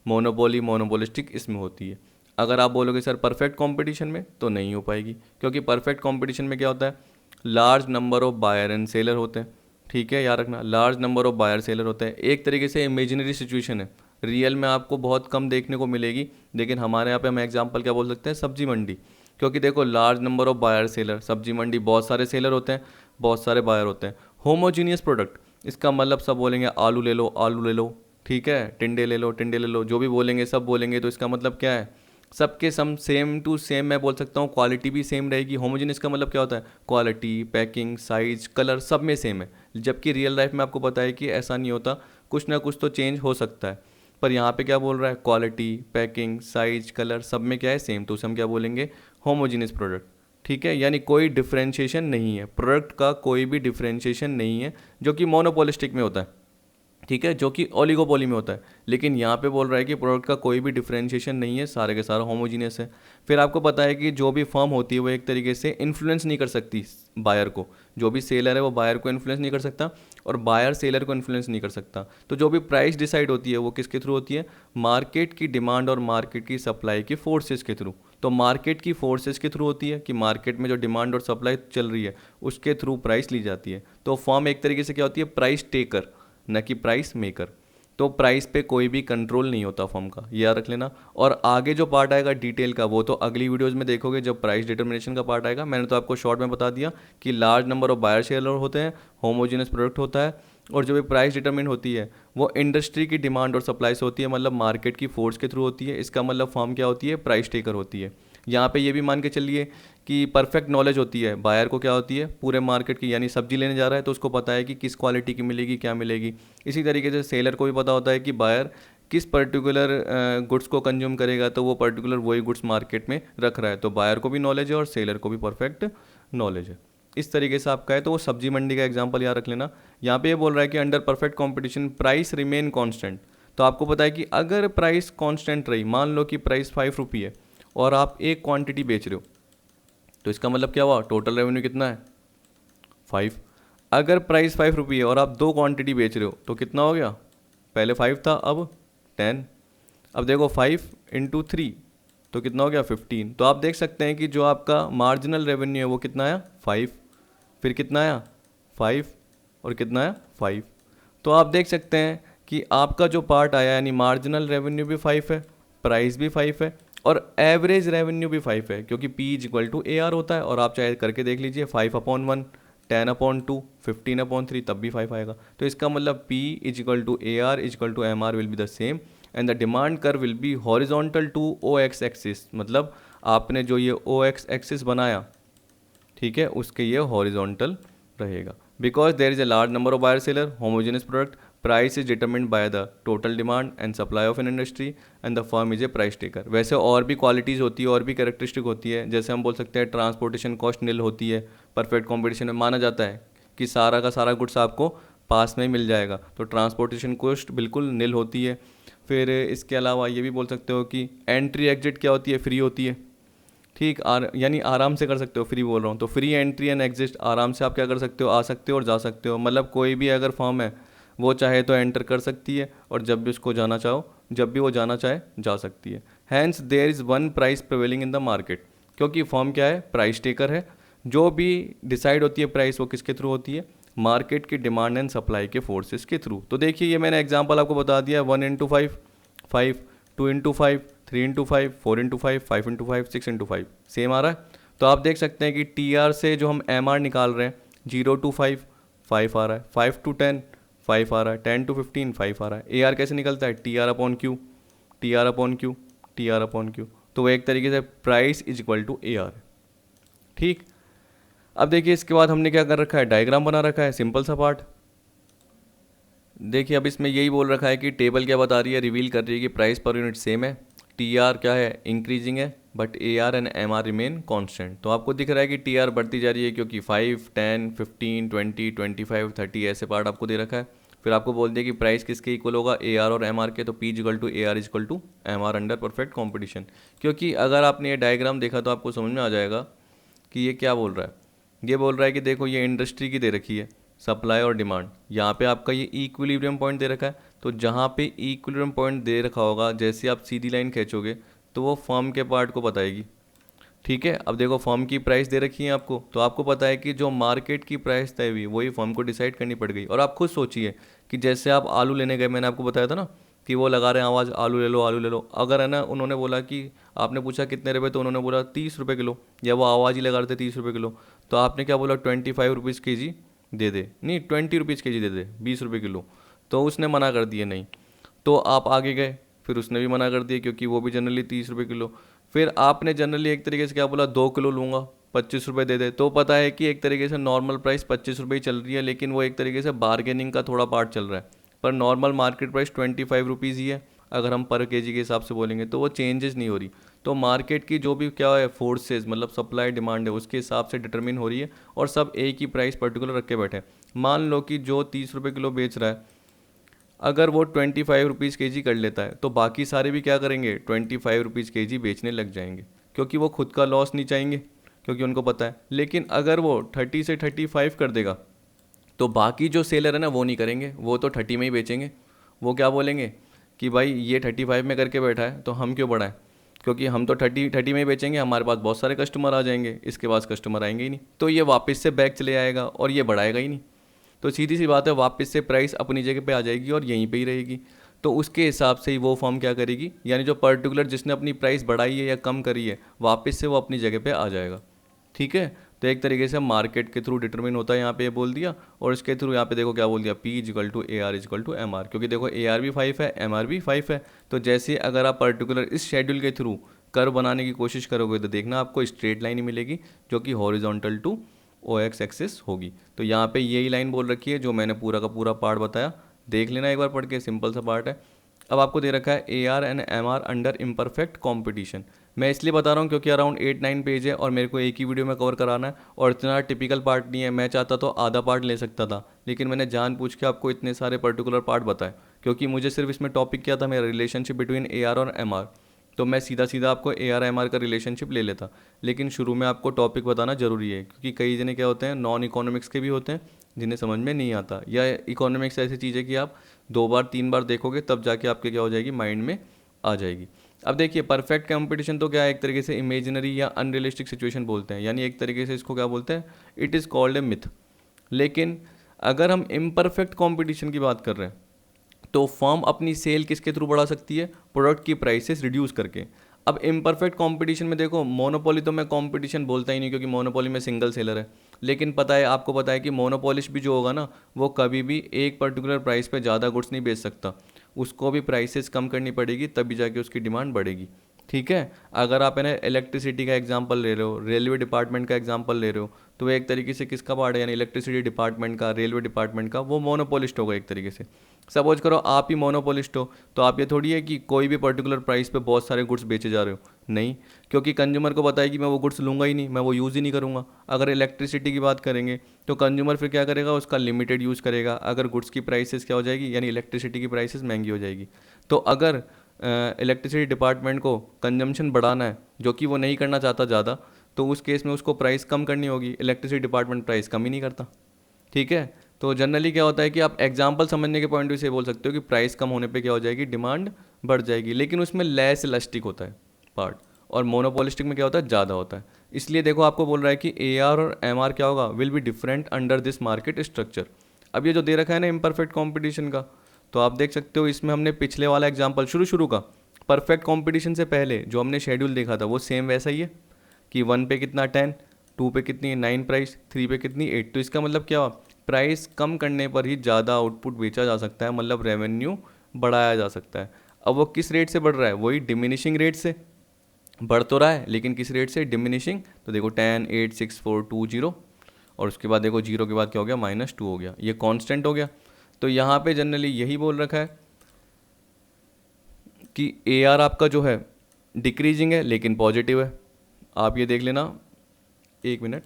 मोनोपोली मोनोपोलिस्टिक इसमें होती है। अगर आप बोलोगे सर परफेक्ट कंपटीशन में, तो नहीं हो पाएगी, क्योंकि परफेक्ट कंपटीशन में क्या होता है, large number of buyer and seller होते हैं। ठीक है, याद रखना, large number of buyer seller होते हैं। एक तरीके से इमेजिनरी सिचुएशन है, रियल में आपको बहुत कम देखने को मिलेगी, लेकिन हमारे यहाँ पे हम एग्जांपल क्या बोल सकते हैं, सब्जी मंडी। क्योंकि देखो large number of buyer seller, सब्जी मंडी बहुत सारे सेलर होते हैं, बहुत सारे बायर होते हैं। होमोजीनियस प्रोडक्ट, इसका मतलब सब बोलेंगे आलू ले लो, आलू ले लो, ठीक है, टिंडे ले लो, टिंडे ले लो, जो भी बोलेंगे सब बोलेंगे, तो इसका मतलब क्या है, सबके सम सेम टू सेम मैं बोल सकता हूँ, क्वालिटी भी सेम रहेगी। होमोजेनियस का मतलब क्या होता है, क्वालिटी, पैकिंग, साइज, कलर सब में सेम है, जबकि रियल लाइफ में आपको पता है कि ऐसा नहीं होता, कुछ ना कुछ तो चेंज हो सकता है। पर यहाँ पे क्या बोल रहा है, क्वालिटी, पैकिंग, साइज, कलर सब में क्या है, सेम, तो उसे हम क्या बोलेंगे, होमोजेनियस प्रोडक्ट। ठीक है, यानी कोई डिफ्रेंशिएशन नहीं है, प्रोडक्ट का कोई भी डिफ्रेंशिएशन नहीं है, जो कि मोनोपोलिस्टिक में होता है, ठीक है, जो कि ओलिगोपोली में होता है। लेकिन यहाँ पे बोल रहा है कि प्रोडक्ट का कोई भी डिफरेंशिएशन नहीं है, सारे के सारे होमोजीनियस है। फिर आपको पता है कि जो भी फर्म होती है वो एक तरीके से इन्फ्लुएंस नहीं कर सकती बायर को, जो भी सेलर है वो बायर को इन्फ्लुएंस नहीं कर सकता और बायर सेलर को इन्फ्लुएंस नहीं कर सकता। तो जो भी प्राइस डिसाइड होती है वो किसके थ्रू होती है, मार्केट की डिमांड और मार्केट की सप्लाई की फोर्सेस के थ्रू। तो मार्केट की फोर्सेस के थ्रू होती है कि मार्केट में जो डिमांड और सप्लाई चल रही है उसके थ्रू प्राइस ली जाती है। तो फर्म एक तरीके से क्या होती है, प्राइस टेकर, न कि प्राइस मेकर। तो प्राइस पे कोई भी कंट्रोल नहीं होता फर्म का, ये याद रख लेना। और आगे जो पार्ट आएगा डिटेल का वो तो अगली वीडियोस में देखोगे जब प्राइस डिटर्मिनेशन का पार्ट आएगा। मैंने तो आपको शॉर्ट में बता दिया कि large number of buyer share होते हैं, होमोजेनियस प्रोडक्ट होता है, और जो भी प्राइस डिटरमिन होती है वो इंडस्ट्री की डिमांड और सप्लाई से होती है, मतलब मार्केट की फोर्स के थ्रू होती है। इसका मतलब फर्म क्या होती है, प्राइस टेकर होती है। यहाँ पे ये भी मान के चलिए कि परफेक्ट नॉलेज होती है बायर को, क्या होती है, पूरे मार्केट की, यानी सब्जी लेने जा रहा है तो उसको पता है कि किस क्वालिटी की मिलेगी, क्या मिलेगी। इसी तरीके से सेलर को भी पता होता है कि बायर किस पर्टिकुलर गुड्स को कंज्यूम करेगा, तो वो पर्टिकुलर वही गुड्स मार्केट में रख रहा है। तो बायर को भी नॉलेज है और सेलर को भी परफेक्ट नॉलेज है। इस तरीके से आपका है, तो वो सब्जी मंडी का एग्जांपल याद रख लेना। यहाँ पे ये बोल रहा है कि under perfect competition price remain constant. तो आपको पता है कि अगर प्राइस कांस्टेंट रही, मान लो कि प्राइस 5 रुपये है और आप एक क्वांटिटी बेच रहे हो, तो इसका मतलब क्या हुआ, टोटल रेवेन्यू कितना है, 5। अगर प्राइस 5 रुपये है और आप 2 क्वांटिटी बेच रहे हो तो कितना हो गया, पहले 5 था अब 10। अब देखो 5 इंटू 3 तो कितना हो गया 15। तो आप देख सकते हैं कि जो आपका मार्जिनल रेवेन्यू है वो कितना आया, 5, फिर कितना आया 5 और कितना आया 5। तो आप देख सकते हैं कि आपका जो पार्ट आया, यानी मार्जिनल रेवेन्यू भी 5 है, प्राइस भी 5 है और एवरेज रेवेन्यू भी 5 है, क्योंकि P is equal to AR होता है। और आप चाहे करके देख लीजिए, 5/1, 10/2, 15/3 तब भी 5 आएगा। तो इसका मतलब P is equal to AR is equal to MR will be the same and the demand curve will be horizontal to OX axis. मतलब आपने जो ये OX एक्सिस बनाया, ठीक है, उसके ये हॉरिजॉन्टल रहेगा। Because there is a large number of buyer seller, homogeneous product, price is determined by the total demand and supply of an industry and the firm is a price taker. वैसे और भी qualities होती है, और भी characteristic होती है, जैसे हम बोल सकते हैं ट्रांसपोर्टेशन कॉस्ट निल होती है। परफेक्ट कॉम्पिटिशन में माना जाता है कि सारा का सारा गुड्स आपको पास में ही मिल जाएगा, तो ट्रांसपोर्टेशन कॉस्ट बिल्कुल निल होती है। फिर इसके अलावा ये भी बोल सकते हो कि एंट्री एग्जिट क्या होती है, फ्री होती है। ठीक। यानी आराम से कर सकते हो, फ्री बोल रहा हूँ तो फ्री एंट्री एंड एग्जिस्ट, आराम से आप क्या कर सकते हो, आ सकते हो और जा सकते हो। मतलब कोई भी अगर फर्म है वो चाहे तो एंटर कर सकती है और जब भी उसको जाना चाहो, जब भी वो जाना चाहे जा सकती है। Hence there is one price prevailing in the market, क्योंकि फर्म क्या है, प्राइस टेकर है। जो भी डिसाइड होती है प्राइस वो किसके थ्रू होती है, मार्केट की डिमांड एंड सप्लाई के फोर्सेस के थ्रू। तो देखिए ये मैंने एग्जांपल आपको बता दिया, 1 × 5 5, 2 × 5 3 × 5 4 × 5 5 × 5 6 × 5 सेम आ रहा है। तो आप देख सकते हैं कि टी आर से जो हम एम आर निकाल रहे हैं, 0 to 5 5 आ रहा है, 5 to 10 5 आ रहा है, 10 to 15 5 आ रहा है। ए आर कैसे निकलता है, T R upon Q, T R upon Q, T R upon Q. तो वो एक तरीके से price is equal to A R. ठीक। अब देखिए इसके बाद हमने क्या कर रखा है, डायग्राम बना रखा है, सिंपल सा पार्ट। देखिए अब इसमें यही बोल रखा है कि टेबल क्या बता रही है, रिवील कर रही है कि प्राइस पर यूनिट सेम है, टी आर क्या है, इंक्रीजिंग है, but A R and M R remain constant. तो आपको दिख रहा है कि टी आर बढ़ती जा रही है क्योंकि 5 10 15 20 25 30 ऐसे पार्ट आपको दे रखा है। फिर आपको बोल दिया कि प्राइस किसके इक्वल होगा, ए आर और एम आर के, तो P equal to A R equal to M R under perfect competition. क्योंकि अगर आपने ये डायग्राम देखा तो आपको समझ में आ जाएगा कि ये क्या बोल रहा है। ये बोल रहा है कि देखो ये इंडस्ट्री की दे रखी है, सप्लाई और डिमांड, यहाँ पे आपका ये इक्विलिब्रियम पॉइंट दे रखा है। तो जहाँ पे इक्विलिब्रियम पॉइंट दे रखा होगा, जैसे आप सीधी लाइन खींचोगे तो वो फर्म के पार्ट को बताएगी। ठीक है। अब देखो फर्म की प्राइस दे रखी है आपको, तो आपको पता है कि जो मार्केट की प्राइस तय हुई वही फर्म को डिसाइड करनी पड़ गई। और आप खुद सोचिए कि जैसे आप आलू लेने गए, मैंने आपको बताया था ना कि वो लगा रहे हैं आवाज़, आलू ले लो आलू ले लो। अगर है ना उन्होंने बोला कि आपने पूछा कितने रुपए, तो उन्होंने बोला 30 रुपये किलो, या वो आवाज़ ही लगा रहे थे 30 रुपये किलो, तो आपने क्या बोला 25 रुपीज़ kg दे दे, नहीं 20 रुपीज़ kg दे दे, 20 रुपये किलो। तो उसने मना कर दिया नहीं, तो आप आगे गए, फिर उसने भी मना कर दिया क्योंकि वो भी जनरली 30 रुपये किलो। फिर आपने जनरली एक तरीके से क्या बोला, 2 किलो लूँगा 25 रुपये दे दे। तो पता है कि एक तरीके से नॉर्मल प्राइस 25 रुपये ही चल रही है, लेकिन वो एक तरीके से बार्गेनिंग का थोड़ा पार्ट चल रहा है। पर नॉर्मल मार्केट प्राइस 25 रुपीज़ ही है। अगर हम पर केजी के हिसाब से बोलेंगे तो वो चेंजेस नहीं हो रही। तो मार्केट की जो भी क्या है फोर्सेस, मतलब सप्लाई डिमांड है, उसके हिसाब से डिटरमिन हो रही है और सब एक ही प्राइस पर्टिकुलर रख के बैठे हैं। मान लो कि जो 30 रुपये किलो बेच रहा है, अगर वो 25 रुपीज़ kg कर लेता है तो बाकी सारे भी क्या करेंगे, 25 रुपीज़ kg बेचने लग जाएंगे, क्योंकि वो खुद का लॉस नहीं चाहेंगे, क्योंकि उनको पता है। लेकिन अगर वो 30 से 35 कर देगा तो बाकी जो सेलर है ना वो नहीं करेंगे, वो तो 30 में ही बेचेंगे। वो क्या बोलेंगे कि भाई ये 35 में करके बैठा है तो हम क्यों बढ़ाएं, क्योंकि हम तो 30 में ही बेचेंगे, हमारे पास बहुत सारे कस्टमर आ जाएंगे, इसके पास कस्टमर आएंगे ही नहीं, तो ये वापस से बैक चले आएगा और ये बढ़ाएगा ही नहीं। तो सीधी सी बात है, वापस से प्राइस अपनी जगह पे आ जाएगी और यहीं पे ही रहेगी। तो उसके हिसाब से ही वो फर्म क्या करेगी, यानी जो पर्टिकुलर जिसने अपनी प्राइस बढ़ाई है या कम करी है, वापस से वो अपनी जगह पे आ जाएगा। ठीक है। तो एक तरीके से मार्केट के थ्रू डिटरमिन होता है, यहाँ पे ये बोल दिया। और इसके थ्रू यहाँ पे देखो क्या बोल दिया, P equal to A R equal to M R, क्योंकि देखो ए आर भी 5 है, एम आर भी 5 है। तो जैसे अगर आप पर्टिकुलर इस शेड्यूल के थ्रू कर्व बनाने की कोशिश करोगे तो देखना आपको स्ट्रेट लाइन ही मिलेगी, जो कि horizontal to O X axis होगी। तो यहाँ पे यही लाइन बोल रखी है जो मैंने पूरा का पूरा पार्ट बताया, देख लेना एक बार पढ़ के, सिंपल सा पार्ट है। अब आपको दे रखा है A R and M R under imperfect competition. मैं इसलिए बता रहा हूँ क्योंकि अराउंड 8-9 पेज है और मेरे को एक ही वीडियो में कवर कराना है, और इतना टिपिकल पार्ट नहीं है। मैं चाहता तो आधा पार्ट ले सकता था, लेकिन मैंने जानबूझ के आपको इतने सारे पर्टिकुलर पार्ट बताए, क्योंकि मुझे सिर्फ इसमें टॉपिक क्या था, मेरा रिलेशनशिप बिटवीन ए आर और एम आर। तो मैं सीधा सीधा आपको ए आर एम आर का रिलेशनशिप ले लेता, लेकिन शुरू में आपको टॉपिक बताना जरूरी है, क्योंकि कई जने क्या होते हैं, नॉन इकोनॉमिक्स के भी होते हैं जिन्हें समझ में नहीं आता, या इकोनॉमिक्स ऐसी चीज़ है कि आप 2 बार 3 बार देखोगे तब जाके आपके क्या हो जाएगी, माइंड में आ जाएगी। अब देखिए परफेक्ट कंपटीशन तो क्या है, एक तरीके से इमेजिनरी या अनरियलिस्टिक सिचुएशन बोलते हैं, यानी एक तरीके से इसको क्या बोलते हैं, it is called a myth. लेकिन अगर हम इम्परफेक्ट कंपटीशन की बात कर रहे हैं तो फर्म अपनी सेल किसके थ्रू बढ़ा सकती है, प्रोडक्ट की प्राइसेस रिड्यूस करके। अब इम्परफेक्ट कंपटीशन में देखो, मोनोपोली तो मैं कंपटीशन बोलता ही नहीं, क्योंकि मोनोपोली में सिंगल सेलर है। लेकिन पता है, आपको पता है कि मोनोपोलिस्ट भी जो होगा ना, वो कभी भी एक पर्टिकुलर प्राइस पे ज़्यादा गुड्स नहीं बेच सकता, उसको भी प्राइसेस कम करनी पड़ेगी, तभी जाके उसकी डिमांड बढ़ेगी। ठीक है। अगर आप है ना इलेक्ट्रिसिटी का एग्जांपल ले रहे हो, रेलवे डिपार्टमेंट का एग्जांपल ले रहे हो, तो वो एक तरीके से किसका पार्ट है, यानी इलेक्ट्रिसिटी डिपार्टमेंट का, रेलवे डिपार्टमेंट का, वो मोनोपोलिस्ट होगा एक तरीके से। सपोज करो आप ही मोनोपोलिस्ट हो, तो आप ये थोड़ी है कि कोई भी पर्टिकुलर प्राइस पे बहुत सारे गुड्स बेचे जा रहे हो, नहीं, क्योंकि कंज्यूमर को पता है कि मैं वो गुड्स लूँगा ही नहीं, मैं वो यूज़ ही नहीं करूँगा। अगर इलेक्ट्रिसिटी की बात करेंगे तो कंज्यूमर फिर क्या करेगा, उसका लिमिटेड यूज़ करेगा। अगर गुड्स की प्राइसेस क्या हो जाएगी, यानी इलेक्ट्रिसिटी की प्राइसेस महंगी हो जाएगी। तो अगर इलेक्ट्रिसिटी डिपार्टमेंट को कंजम्पशन बढ़ाना है, जो कि वो नहीं करना चाहता ज़्यादा, तो उस केस में उसको प्राइस कम करनी होगी। इलेक्ट्रिसिटी डिपार्टमेंट प्राइस कम ही नहीं करता, ठीक है। तो जनरली क्या होता है कि आप एग्जांपल समझने के पॉइंट ऑफ व्यू से बोल सकते हो कि प्राइस कम होने पे क्या हो जाएगी, डिमांड बढ़ जाएगी, लेकिन उसमें लेस इलास्टिक होता है पार्ट, और मोनोपोलिस्टिक में क्या होता है, ज़्यादा होता है। इसलिए देखो आपको बोल रहा है कि ए आर और एम आर क्या होगा, will be different under this market structure. अब ये जो दे रखा है ना इम्परफेक्ट कॉम्पिटिशन का, तो आप देख सकते हो इसमें हमने पिछले वाला एग्जाम्पल शुरू का परफेक्ट कॉम्पिटिशन से पहले जो हमने शेड्यूल देखा था वो सेम वैसा ही है कि 1 पे कितना 10, 2 पे कितनी 9 प्राइस, 3 पे कितनी 8। तो इसका मतलब क्या हुआ, प्राइस कम करने पर ही ज़्यादा आउटपुट बेचा जा सकता है, मतलब रेवेन्यू बढ़ाया जा सकता है। अब वो किस रेट से बढ़ रहा है, वही डिमिनिशिंग रेट से बढ़ तो रहा है, लेकिन किस रेट से, डिमिनिशिंग। तो देखो 10, 8, 6, 4, 2, 0, और उसके बाद देखो 0 के बाद क्या हो गया, -2 हो गया, ये कांस्टेंट हो गया। तो यहाँ पे जनरली यही बोल रखा है कि ए आर आपका जो है डिक्रीजिंग है लेकिन पॉजिटिव है। आप ये देख लेना, एक मिनट,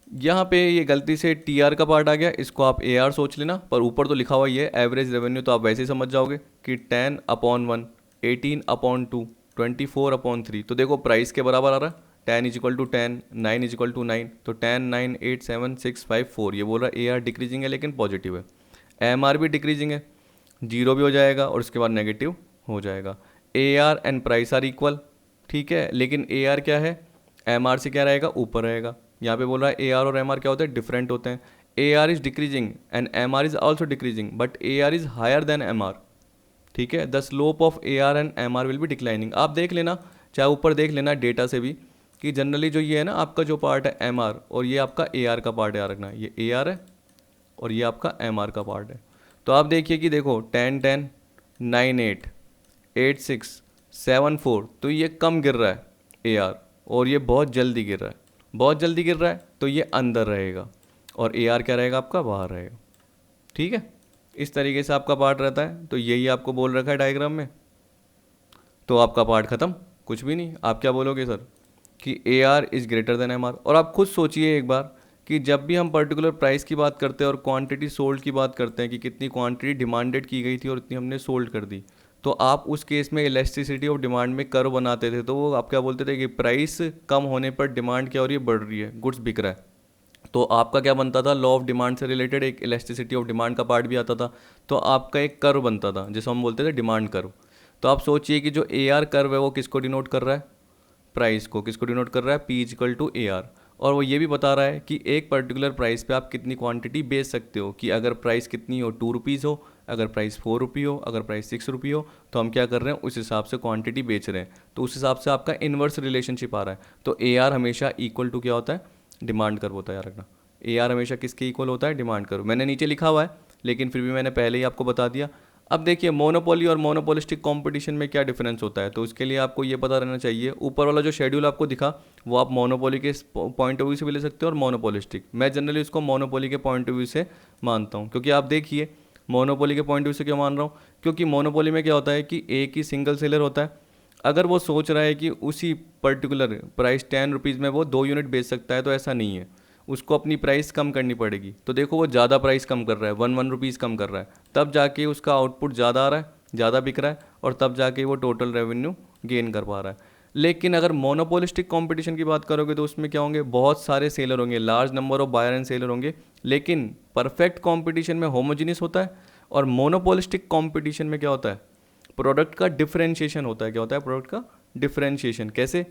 यहाँ पे ये गलती से टी आर का पार्ट आ गया, इसको आप ए आर सोच लेना, पर ऊपर तो लिखा हुआ ही है एवरेज रेवेन्यू, तो आप वैसे ही समझ जाओगे कि 10/1, 18/2, 24/3। तो देखो प्राइस के बराबर आ रहा है, 10 = 10, 9 = 9, तो 10, 9, 8, 7, 6, 5, 4, ये बोल रहा है ए आर डिक्रीजिंग है लेकिन पॉजिटिव है। एम आर भी डिक्रीजिंग है, 0 भी हो जाएगा और उसके बाद नेगेटिव हो जाएगा। A R and price are equal, ठीक है, लेकिन ए आर क्या है, एम आर से क्या रहेगा, ऊपर रहेगा। यहाँ पे बोल रहा है ए आर और एम आर क्या होते हैं, डिफरेंट होते हैं। A R is decreasing and M R is also decreasing, but A R is higher than M R, ठीक है। The slope of A R and M R will be declining. आप देख लेना, चाहे ऊपर देख लेना डेटा से भी, कि जनरली जो ये है ना आपका जो पार्ट है एम आर, और ये आपका ए आर का पार्ट है, याद रखना, ये ए आर है और ये आपका एम आर का पार्ट है। तो आप देखिए कि देखो 10, 10, 9, 8, 8, 6, 7, 4, तो ये कम गिर रहा है ए आर, और ये बहुत जल्दी गिर रहा है, बहुत जल्दी गिर रहा है, तो ये अंदर रहेगा और ए आर क्या रहेगा आपका, बाहर रहेगा, ठीक है। इस तरीके से आपका पार्ट रहता है। तो यही आपको बोल रखा है डायग्राम में, तो आपका पार्ट ख़त्म, कुछ भी नहीं। आप क्या बोलोगे सर कि A R is greater than M R. और आप खुद सोचिए एक बार कि जब भी हम पर्टिकुलर प्राइस की बात करते हैं और क्वांटिटी सोल्ड की बात करते हैं कि कितनी क्वांटिटी डिमांडेड की गई थी और इतनी हमने सोल्ड कर दी, तो आप उस केस में इलास्टिसिटी ऑफ डिमांड में कर्व बनाते थे। तो वो आप क्या बोलते थे कि प्राइस कम होने पर डिमांड क्या हो रही है, बढ़ रही है, गुड्स बिक रहा है। तो आपका क्या बनता था, लॉ ऑफ डिमांड से रिलेटेड एक इलास्टिसिटी ऑफ डिमांड का पार्ट भी आता था। तो आपका एक कर्व बनता था जिसको हम बोलते थे डिमांड कर्व। तो आप सोचिए कि जो ए आर कर्व है वो किसको डिनोट कर रहा है, प्राइस को। किसको डिनोट कर रहा है, P equal to A R. और वो ये भी बता रहा है कि एक पर्टिकुलर प्राइस पे आप कितनी क्वांटिटी बेच सकते हो, कि अगर प्राइस कितनी हो, 2 रुपीज़ हो, अगर प्राइस 4 रुपये हो, अगर प्राइस 6 रुपये हो, तो हम क्या कर रहे हैं, उस हिसाब से क्वांटिटी बेच रहे हैं। तो उस हिसाब से आपका इन्वर्स रिलेशनशिप आ रहा है। तो ए आर हमेशा इक्वल टू क्या होता है, डिमांड कर्व होता है, याद रखना। ए आर हमेशा किसके इक्वल होता है, डिमांड कर्व। मैंने नीचे लिखा हुआ है लेकिन फिर भी मैंने पहले ही आपको बता दिया। अब देखिए मोनोपोली और मोनोपोलिस्टिक कंपटीशन में क्या डिफरेंस होता है, तो उसके लिए आपको ये पता रहना चाहिए। ऊपर वाला जो शेड्यूल आपको दिखा वो आप मोनोपोली के पॉइंट ऑफ व्यू से भी ले सकते हो और मोनोपोलिस्टिक। मैं जनरली उसको मोनोपोली के पॉइंट ऑफ व्यू से मानता हूँ, क्योंकि आप देखिए मोनोपोली के पॉइंट ऑफ व्यू से क्यों मान रहा हूँ, क्योंकि मोनोपोली में क्या होता है कि एक ही सिंगल सेलर होता है। अगर वो सोच रहा है कि उसी पर्टिकुलर प्राइस 10 रुपीज़ में वो 2 यूनिट बेच सकता है, तो ऐसा नहीं है, उसको अपनी प्राइस कम करनी पड़ेगी। तो देखो वो ज़्यादा प्राइस कम कर रहा है, 1 रुपीज़ कम कर रहा है, तब जाके उसका आउटपुट ज़्यादा आ रहा है, ज़्यादा बिक रहा है, और तब जाके वो टोटल रेवेन्यू गेन कर पा रहा है। लेकिन अगर मोनोपोलिस्टिक कंपटीशन की बात करोगे तो उसमें क्या होंगे, बहुत सारे सेलर होंगे, large number of buyer and seller होंगे, लेकिन परफेक्ट कंपटीशन में होमोजीनियस होता है। और मोनोपोलिस्टिक कंपटीशन में क्या होता है, प्रोडक्ट का डिफरेंशिएशन होता है। क्या होता है, प्रोडक्ट का डिफरेंशिएशन। कैसे,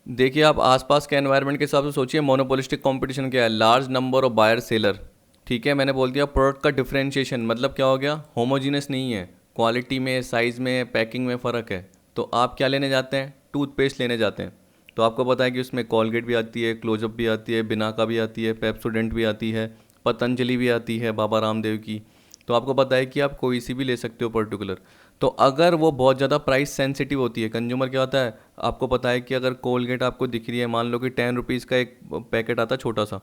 देखिए आप आसपास के एनवायरनमेंट के हिसाब से सोचिए। मोनोपोलिस्टिक कंपटीशन क्या है, large number of buyer seller, ठीक है। मैंने बोल दिया प्रोडक्ट का डिफरेंशिएशन, मतलब क्या हो गया, होमोजीनियस नहीं है, क्वालिटी में, साइज़ में, पैकिंग में फ़र्क है। तो आप क्या लेने जाते हैं, टूथपेस्ट लेने जाते हैं, तो आपको पता है कि उसमें कॉलगेट भी आती है, क्लोजअप भी आती है, बिनाका भी आती है, पेप्सोडेंट भी आती है, पतंजलि भी आती है, बाबा रामदेव की। तो आपको पता है कि आप कोई सी भी ले सकते हो पर्टिकुलर। तो अगर वो बहुत ज़्यादा प्राइस सेंसिटिव होती है, कंज्यूमर क्या होता है, आपको पता है कि अगर कोलगेट आपको दिख रही है, मान लो कि 10 रुपीज़ का एक पैकेट आता है छोटा सा,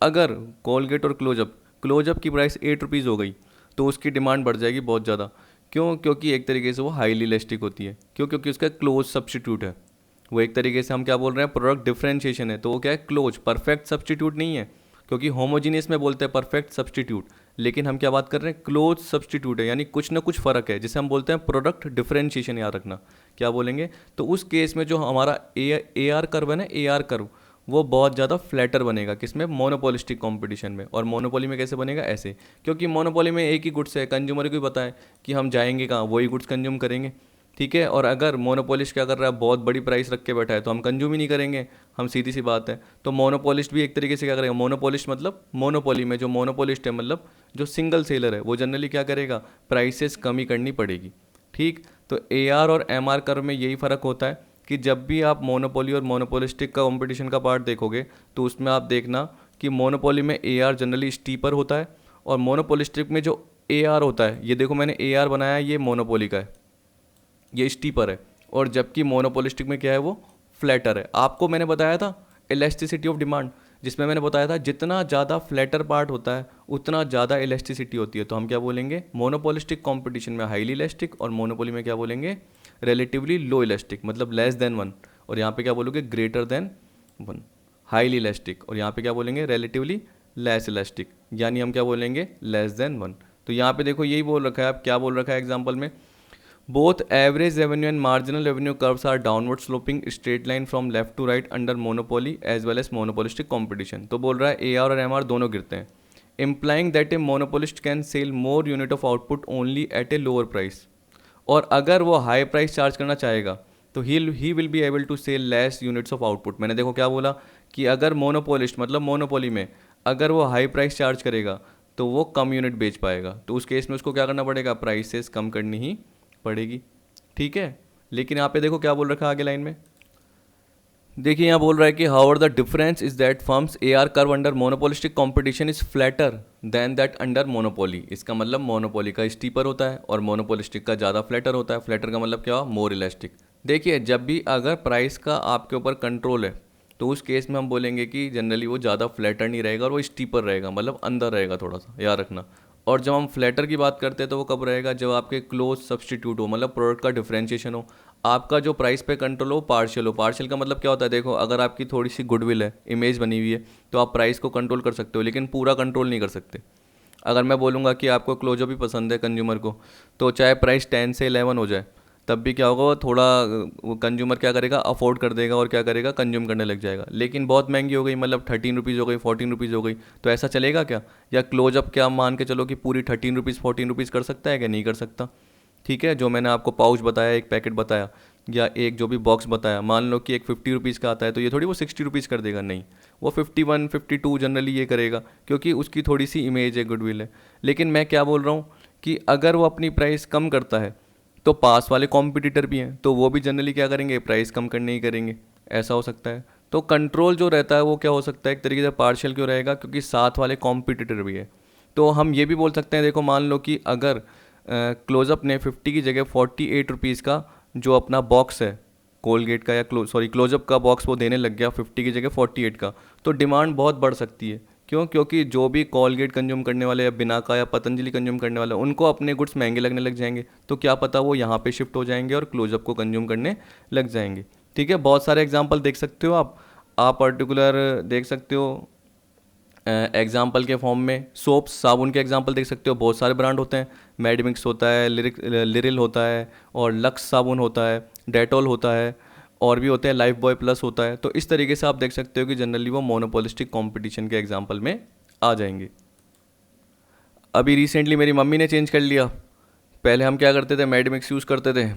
अगर कोलगेट और क्लोजअप की प्राइस 8 रुपीज़ हो गई, तो उसकी डिमांड बढ़ जाएगी बहुत ज़्यादा। क्यों, क्योंकि एक तरीके से वो हाईली इलास्टिक होती है। क्यों, क्योंकि उसका क्लोज सब्स्टिट्यूट है। वो एक तरीके से हम क्या बोल रहे हैं, प्रोडक्ट डिफरेंशिएशन है, तो वो क्या है, क्लोज, परफेक्ट सब्स्टिट्यूट नहीं है। क्योंकि होमोजीनियस में बोलते हैं परफेक्ट सब्स्टिट्यूट, लेकिन हम क्या बात कर रहे हैं, क्लोज सब्सटीट्यूट है, यानी कुछ ना कुछ फ़र्क है, जिसे हम बोलते हैं प्रोडक्ट डिफरेंशिएशन, याद रखना क्या बोलेंगे। तो उस केस में जो हमारा ए आर कर्व है ना, ए आर कर्व, वो बहुत ज़्यादा फ्लैटर बनेगा किसमें, मोनोपोलिस्टिक कंपटीशन में। और मोनोपोली में कैसे बनेगा, ऐसे, क्योंकि मोनोपोली में एक ही गुड्स है, कंज्यूमर को भी पता है कि हम जाएंगे कहाँ, वही गुड्स कंज्यूम करेंगे, ठीक है। और अगर मोनोपोलिस्ट क्या कर रहा है, बहुत बड़ी प्राइस रख के बैठा है, तो हम कंज्यूम ही नहीं करेंगे, हम सीधी सी बात है। तो मोनोपोलिस्ट भी एक तरीके से क्या करेगा, मोनोपोलिस्ट मतलब मोनोपोली में जो मोनोपोलिस्ट है, मतलब जो सिंगल सेलर है, वो जनरली क्या करेगा, प्राइसेस कमी करनी पड़ेगी, ठीक। तो ए आर और एम आर कर्व में यही फ़र्क होता है कि जब भी आप मोनोपोली और मोनोपोलिस्टिक का कॉम्पिटिशन का पार्ट देखोगे, तो उसमें आप देखना कि मोनोपोली में ए आर जनरली स्टीपर होता है, और मोनोपोलिस्टिक में जो ए आर होता है, ये देखो मैंने ए आर बनाया है, ये मोनोपोली का है, ये स्टीपर है। और जबकि मोनोपोलिस्टिक में क्या है, वो फ्लैटर है। आपको मैंने बताया था इलास्टिसिटी ऑफ डिमांड, जिसमें मैंने बताया था जितना ज़्यादा फ्लैटर पार्ट होता है उतना ज़्यादा इलास्टिसिटी होती है। तो हम क्या बोलेंगे, मोनोपोलिस्टिक कंपटीशन में हाईली इलास्टिक, और मोनोपोली में क्या बोलेंगे, रिलेटिवली लो इलास्टिक, मतलब लेस देन वन। और यहाँ पे क्या बोलोगे, greater than one, highly elastic. और यहाँ पे क्या बोलेंगे, रिलेटिवली लेस इलास्टिक, यानी हम क्या बोलेंगे, लेस देन वन। तो यहाँ पे देखो यही बोल रखा है, आप क्या बोल रखा है एग्जाम्पल में, both average revenue and marginal revenue curves are downward sloping straight line from left to right under monopoly as well as monopolistic competition। तो बोल रहा है ए आर और एम आर दोनों गिरते हैं, implying that a monopolist can sell more unit of output only at a lower price। और अगर वो हाई प्राइस चार्ज करना चाहेगा तो he will be able to sell less units of output. मैंने देखो क्या बोला कि अगर मोनोपोलिस्ट मतलब मोनोपोली में अगर वो हाई प्राइस चार्ज करेगा तो वो कम यूनिट बेच पाएगा, तो उस केस में उसको क्या करना पड़ेगा, प्राइसेस कम करनी ही पड़ेगी, ठीक है। लेकिन यहाँ पे देखो क्या बोल रखा है आगे लाइन में, देखिए यहाँ बोल रहा है कि however the difference is that firms A R curve under monopolistic competition is flatter than that under monopoly. इसका मतलब मोनोपोली का स्टीपर होता है और मोनोपोलिस्टिक का ज़्यादा फ्लैटर होता है। फ्लैटर का मतलब क्या हुआ, मोर इलास्टिक। देखिए जब भी अगर प्राइस का आपके ऊपर कंट्रोल है तो उस केस में हम बोलेंगे कि जनरली वो ज़्यादा फ्लैटर नहीं रहेगा और वो स्टीपर रहेगा, मतलब अंदर रहेगा थोड़ा सा, याद रखना। और जब हम फ्लैटर की बात करते हैं तो वो कब रहेगा, जब आपके क्लोज सब्सटीट्यूट हो, मतलब प्रोडक्ट का डिफरेंशिएशन हो, आपका जो प्राइस पे कंट्रोल हो पार्शियल हो। पार्शियल का मतलब क्या होता है, देखो अगर आपकी थोड़ी सी गुडविल है, इमेज बनी हुई है, तो आप प्राइस को कंट्रोल कर सकते हो, लेकिन पूरा कंट्रोल नहीं कर सकते। अगर मैं बोलूँगा कि आपको क्लोजो भी पसंद है कंज्यूमर को, तो चाहे प्राइस 10 से 11 हो जाए, तब भी क्या होगा, वो थोड़ा वो कंज्यूमर क्या करेगा, अफोर्ड कर देगा और क्या करेगा, कंज्यूम करने लग जाएगा। लेकिन बहुत महंगी हो गई, मतलब 13 रुपीज़ हो गई, 14 रुपीज़ हो गई, तो ऐसा चलेगा क्या? या क्लोजअप क्या मान के चलो कि पूरी 13 रुपीज़ 14 रुपीज़ कर सकता है क्या? नहीं कर सकता, ठीक है। जो मैंने आपको पाउच बताया, एक पैकेट बताया, या एक जो भी बॉक्स बताया, मान लो कि एक 50 रुपीज़ का आता है, तो ये थोड़ी वो 60 रुपीज़ कर देगा, नहीं, वो 51 52 जनरली ये करेगा, क्योंकि उसकी थोड़ी सी इमेज है, गुडविल है। लेकिन मैं क्या बोल रहा हूँ कि अगर वो अपनी प्राइस कम करता है तो पास वाले कॉम्पिटिटर भी हैं, तो वो भी जनरली क्या करेंगे, प्राइस कम करने ही करेंगे, ऐसा हो सकता है। तो कंट्रोल जो रहता है वो क्या हो सकता है, एक तरीके से पार्शियल क्यों रहेगा, क्योंकि साथ वाले कॉम्पिटिटर भी है। तो हम ये भी बोल सकते हैं, देखो मान लो कि अगर क्लोजअप ने 50 की जगह 48 रुपीज़ का जो अपना बॉक्स है कोलगेट का, या क्लोजअप का बॉक्स वो देने लग गया 50 की जगह 48 का, तो डिमांड बहुत बढ़ सकती है। क्यों? क्योंकि जो भी कोलगेट कंज्यूम करने वाले या बिना का या पतंजलि कंज्यूम करने वाले, उनको अपने गुड्स महंगे लगने लग जाएंगे, तो क्या पता वो यहाँ पे शिफ्ट हो जाएंगे और क्लोजअप को कंज्यूम करने लग जाएंगे, ठीक है। बहुत सारे एग्जांपल देख सकते हो आप पर्टिकुलर देख सकते हो एग्जाम्पल के फॉर्म में। सोप्स, साबुन के एग्जाम्पल देख सकते हो, बहुत सारे ब्रांड होते हैं, मेडमिक्स होता है, लिरिल होता है, और लक्स साबुन होता है, डेटॉल होता है, और भी होते हैं, लाइफ बॉय प्लस होता है। तो इस तरीके से आप देख सकते हो कि जनरली वो मोनोपोलिस्टिक कंपटीशन के एग्जाम्पल में आ जाएंगे। अभी रिसेंटली मेरी मम्मी ने चेंज कर लिया, पहले हम क्या करते थे, मेडमिक्स यूज़ करते थे,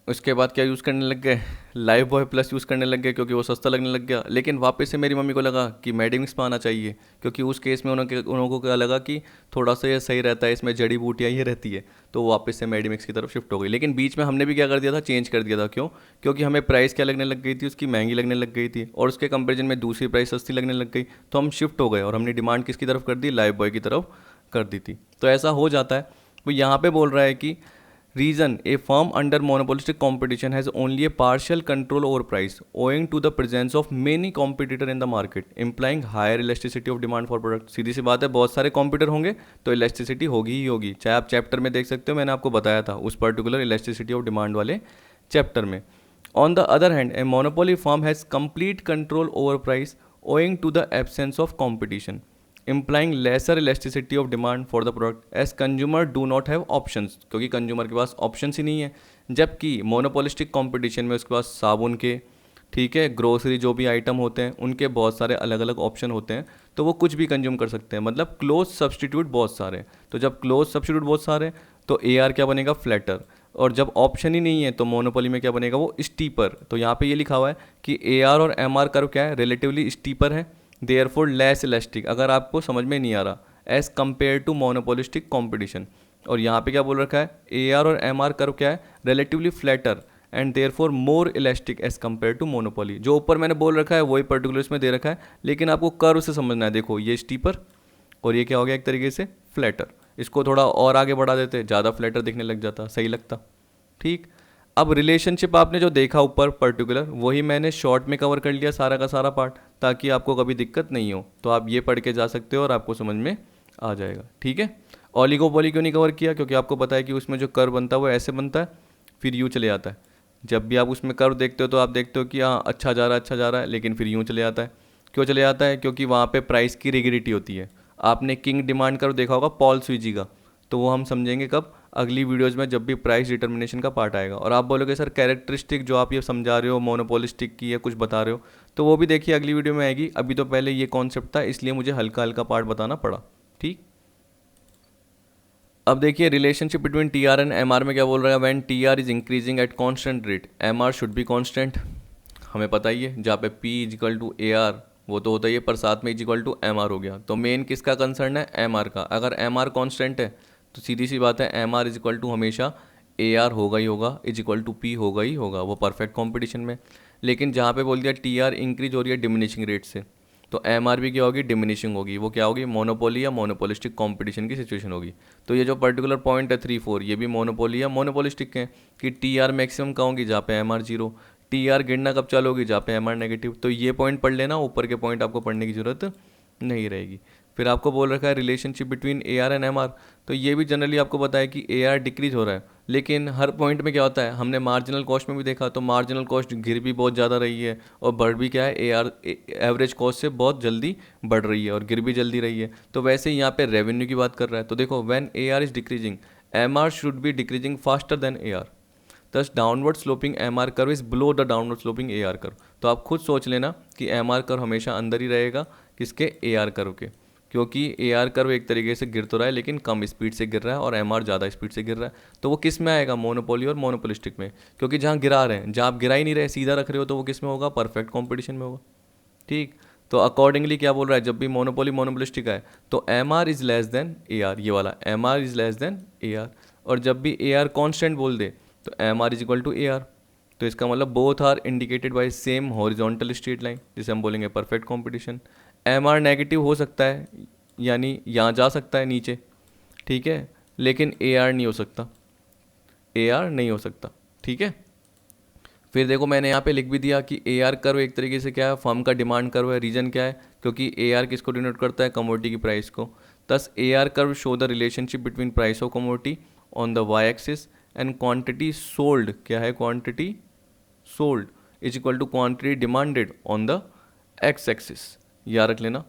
उसके बाद क्या यूज़ करने लग गए, लाइफ बॉय प्लस यूज़ करने लग गए, क्योंकि वो सस्ता लगने लग गया। लेकिन वापस से मेरी मम्मी को लगा कि मेडमिक्स में आना चाहिए, क्योंकि उस केस में उन्हों को क्या लगा कि थोड़ा सा ये सही रहता है, इसमें जड़ी बूटियाँ ये रहती है, तो वापस से मेडमिक्स की तरफ शिफ्ट हो गई। लेकिन बीच में हमने भी क्या कर दिया था, चेंज कर दिया था। क्यों? क्योंकि हमें प्राइस क्या लगने लग गई थी, उसकी महंगी लगने लग गई थी, और उसके कंपेरिजन में दूसरी प्राइस सस्ती लगने लग गई, तो हम शिफ्ट हो गए और हमने डिमांड किसकी तरफ कर दी, लाइफ बॉय की तरफ कर दी थी। तो ऐसा हो जाता है। वो यहाँ पे बोल रहा है कि reason a firm under monopolistic competition has only a partial control over price owing to the presence of many competitor in the market implying higher elasticity of demand for product। सीधी सी बात है, बहुत सारे कॉम्पिटिटर होंगे तो elasticity होगी ही होगी, चाहे आप चैप्टर में देख सकते हो, मैंने आपको बताया था उस पर्टिकुलर इलास्टिसिटी ऑफ डिमांड वाले चैप्टर में। On the other hand a monopoly firm has complete control over price owing to the absence of competition implying lesser elasticity of demand for the product as consumer do not have options, क्योंकि consumer के पास options ही नहीं है। जबकि monopolistic competition में उसके पास साबुन के, ठीक है, ग्रोसरी जो भी आइटम होते हैं उनके बहुत सारे अलग अलग ऑप्शन होते हैं, तो वो कुछ भी कंज्यूम कर सकते हैं, मतलब क्लोज सब्सटीट्यूट बहुत सारे हैं। तो जब क्लोज सब्सटीट्यूट बहुत सारे हैं तो ए आर क्या बनेगा, फ्लैटर। और जब ऑप्शन ही नहीं है तो मोनोपोली में क्या बनेगा, वो स्टीपर। तो यहाँ पे ये लिखा हुआ है कि ए आर और एम आर कर्व क्या है, रिलेटिवली स्टीपर है, देयरफॉर लेस इलास्टिक, अगर आपको समझ में नहीं आ रहा, as compared to monopolistic competition. और यहाँ पे क्या बोल रखा है, ए आर और एम आर कर्व क्या है, relatively flatter and therefore more elastic as compared to monopoly. जो ऊपर मैंने बोल रखा है वही पर्टिकुलर इसमें दे रखा है, लेकिन आपको कर्व से समझना है। देखो ये स्टीपर और ये क्या हो गया, एक तरीके से फ्लैटर। इसको थोड़ा और आगे बढ़ा देते, ज़्यादा फ्लैटर दिखने लग जाता, सही लगता। ठीक, अब रिलेशनशिप आपने जो देखा ऊपर पर्टिकुलर, वही मैंने शॉर्ट में कवर कर लिया सारा का सारा पार्ट, ताकि आपको कभी दिक्कत नहीं हो। तो आप ये पढ़ के जा सकते हो और आपको समझ में आ जाएगा। ठीक है, ओलिगोपोली क्यों नहीं कवर किया, क्योंकि आपको पता है कि उसमें जो कर्व बनता है वो ऐसे बनता है, फिर यूँ चले जाता है। जब भी आप उसमें कर्व देखते हो तो आप देखते हो कि हाँ अच्छा जा रहा है, लेकिन फिर यूँ चले जाता है। क्यों चले जाता है, क्योंकि वहाँ पे प्राइस की रिगिडिटी होती है। आपने किंग डिमांड कर्व देखा होगा पॉल स्विजी का, तो वो हम समझेंगे कब, अगली वीडियोज़ में जब भी प्राइस डिटर्मिनेशन का पार्ट आएगा। और आप बोलोगे सर कैरेक्टरिस्टिक जो आप ये समझा रहे हो मोनोपोलिस्टिक की या कुछ बता रहे हो, तो वो भी देखिए अगली वीडियो में आएगी। अभी तो पहले ये कॉन्सेप्ट था, इसलिए मुझे हल्का हल्का पार्ट बताना पड़ा। ठीक, अब देखिए relationship between T R and M R में क्या बोल रहा है, when T R is increasing at constant rate M R should be constant. हमें पता ही है, जहाँ पे P is equal to A R वो तो होता ही है, पर साथ में is equal to M R हो गया। तो मेन किसका कंसर्न है, एम आर का। अगर एम आर कॉन्स्टेंट है तो सीधी सी बात है M R is equal to हमेशा ए आर होगा ही होगा, इज इक्वल टू पी होगा ही होगा, वो परफेक्ट कॉम्पिटिशन में। लेकिन जहाँ पे बोल दिया टी आर इंक्रीज हो रही है डिमिनिशिंग रेट से, तो एम आर भी क्या होगी, डिमिनिशिंग होगी। वो क्या होगी, मोनोपोली या मोनोपोलिस्टिक कंपटीशन की सिचुएशन होगी। तो ये जो पर्टिकुलर पॉइंट है 3 4, ये भी मोनोपोली या मोनोपोलिस्टिक है कि टी आर मैक्सिमम का होगी जहाँ पे M R zero, T R गिरना कब चालू होगी, जहाँ पे एम आर नेगेटिव। तो ये पॉइंट पढ़ लेना, ऊपर के पॉइंट आपको पढ़ने की जरूरत नहीं रहेगी। फिर आपको बोल रखा है relationship between A R and M R, तो ये भी जनरली आपको पता है कि ए आर डिक्रीज हो रहा है, लेकिन हर पॉइंट में क्या होता है, हमने मार्जिनल कॉस्ट में भी देखा, तो मार्जिनल कॉस्ट गिर भी बहुत ज़्यादा रही है और बढ़ भी क्या है, ए आर एवरेज कॉस्ट से बहुत जल्दी बढ़ रही है और गिर भी जल्दी रही है। तो वैसे ही यहाँ पे रेवेन्यू की बात कर रहा है, तो देखो when A R is decreasing M R should be decreasing faster than A R, thus downward sloping M R curve is below the downward sloping A R curve. तो आप खुद सोच लेना कि एम आर कर्व हमेशा अंदर ही रहेगा किसके, ए आर कर्व के, क्योंकि ए आर कर्व एक तरीके से गिर तो रहा है लेकिन कम स्पीड से गिर रहा है और एम आर ज़्यादा स्पीड से गिर रहा है। तो वो किस में आएगा, मोनोपोली और मोनोपोलिस्टिक में, क्योंकि जहाँ गिरा रहे हैं, जहाँ आप गिरा ही नहीं रहे सीधा रख रहे हो, तो वो किस में होगा, परफेक्ट कॉम्पिटिशन में होगा। ठीक, तो अकॉर्डिंगली क्या बोल रहा है, जब भी मोनोपोली मोनोपोलिस्टिक है तो M R is less than A R, ये वाला M R is less than A R. और जब भी ए आर कॉन्स्टेंट बोल दे तो M R is equal to A R, तो इसका मतलब both are indicated by same horizontal straight line, जिसे हम बोलेंगे perfect competition. M R negative हो सकता है, यानी यहाँ जा सकता है नीचे, ठीक है, लेकिन ए आर नहीं हो सकता, ए आर नहीं हो सकता। ठीक है, फिर देखो मैंने यहाँ पे लिख भी दिया कि ए आर कर्व एक तरीके से क्या है, फर्म का डिमांड कर्व है। रीजन क्या है, क्योंकि ए आर किसको डिनोट करता है, कमोडिटी की प्राइस को। Thus A R curve show the relationship between price of commodity on the Y axis and quantity sold, क्या है, quantity sold is equal to quantity demanded on the X axis, याद रख लेना।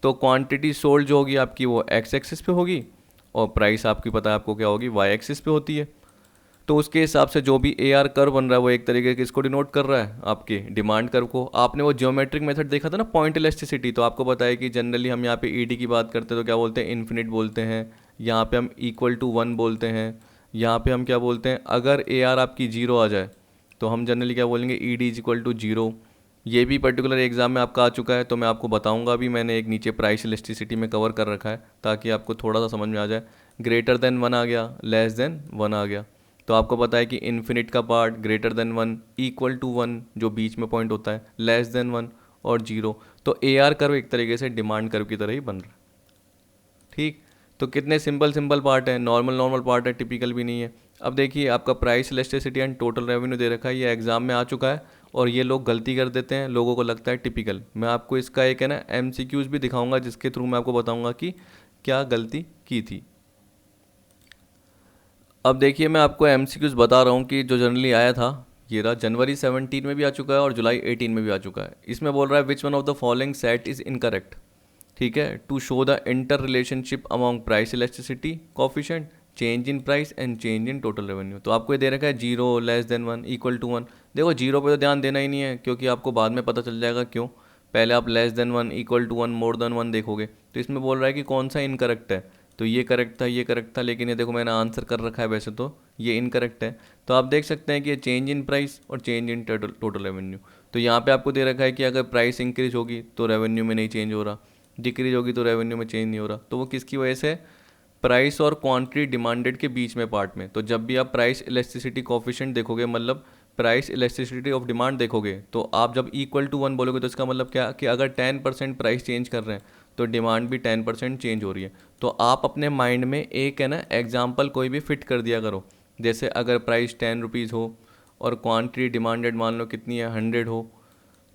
तो quantity sold जो होगी आपकी वो एक्स एक्सिस पे होगी और प्राइस आपकी पता है आपको क्या होगी, वाई एक्सिस पे होती है। तो उसके हिसाब से जो भी ए आर कर्व बन रहा है वो एक तरीके के इसको डिनोट कर रहा है, आपके डिमांड कर्व को। आपने वो जियोमेट्रिक मेथड देखा था ना, पॉइंट इलास्टिसिटी, तो आपको पता है कि जनरली हम यहाँ पे ई डी की बात करते हैं तो क्या बोलते हैं, इन्फिनिट बोलते हैं, यहाँ पे हम इक्वल टू 1 बोलते हैं, यहाँ पे हम क्या बोलते हैं, अगर ए आर आपकी 0 आ जाए तो हम जनरली क्या बोलेंगे, E D is equal to 0। ये भी पर्टिकुलर एग्जाम में आपका आ चुका है, तो मैं आपको बताऊंगा भी, मैंने एक नीचे प्राइस इलास्टिसिटी में कवर कर रखा है ताकि आपको थोड़ा सा समझ में आ जाए। ग्रेटर देन 1 आ गया, लेस देन 1 आ गया, तो आपको पता है कि इन्फिनिट का part greater than 1, equal to 1 जो बीच में पॉइंट होता है, लेस देन 1 और 0। तो ए आर कर्व एक तरीके से डिमांड कर्व की तरह ही बन रहा है। ठीक, तो कितने सिंपल पार्ट है, नॉर्मल पार्ट है, टिपिकल भी नहीं है। अब देखिए आपका price elasticity and total revenue दे रखा है, ये एग्जाम में आ चुका है और ये लोग गलती कर देते हैं, लोगों को लगता है टिपिकल। मैं आपको इसका एक है ना एमसीक्यूज भी दिखाऊंगा जिसके थ्रू मैं आपको बताऊंगा कि क्या गलती की थी। अब देखिए मैं आपको एमसीक्यूज बता रहा हूँ कि जो जनरली आया था, ये रहा, जनवरी 17 में भी आ चुका है और जुलाई 18 में भी आ चुका है। इसमें बोल रहा है which one of the following set is incorrect. ठीक है, to show the interrelationship among price elasticity coefficient, change in price and change in total revenue. तो आपको ये दे रखा है 0 लेस देन 1 इक्वल टू 1। देखो 0 पे तो ध्यान देना ही नहीं है, क्योंकि आपको बाद में पता चल जाएगा क्यों। पहले आप less than 1 equal to 1 more than 1 देखोगे। तो इसमें बोल रहा है कि कौन सा इनकरेक्ट है, तो ये करेक्ट था, ये करेक्ट था, लेकिन ये देखो मैंने आंसर कर रखा है वैसे तो ये इनकरेक्ट है। तो आप देख सकते हैं कि ये चेंज इन प्राइस और चेंज इन टोटल रेवेन्यू। तो यहाँ पे आपको दे रखा है कि अगर प्राइस इंक्रीज होगी तो रेवेन्यू में नहीं चेंज हो रहा, डिक्रीज होगी तो रेवेन्यू में चेंज नहीं हो रहा। तो वो किसकी वजह से, प्राइस और क्वांटिटी डिमांडेड के बीच में पार्ट में। तो जब भी आप प्राइस इलेस्टिसिटी कोफिशिएंट देखोगे, मतलब प्राइस इलेस्टिसिटी ऑफ डिमांड देखोगे, तो आप जब इक्वल टू 1 बोलोगे तो इसका मतलब क्या कि अगर 10% प्राइस चेंज कर रहे हैं तो डिमांड भी 10% चेंज हो रही है। तो आप अपने माइंड में एक है ना एग्जाम्पल कोई भी फिट कर दिया करो। जैसे अगर प्राइस 10 रुपीज़ हो और क्वांटिटी डिमांडेड मान लो कितनी है 100 हो,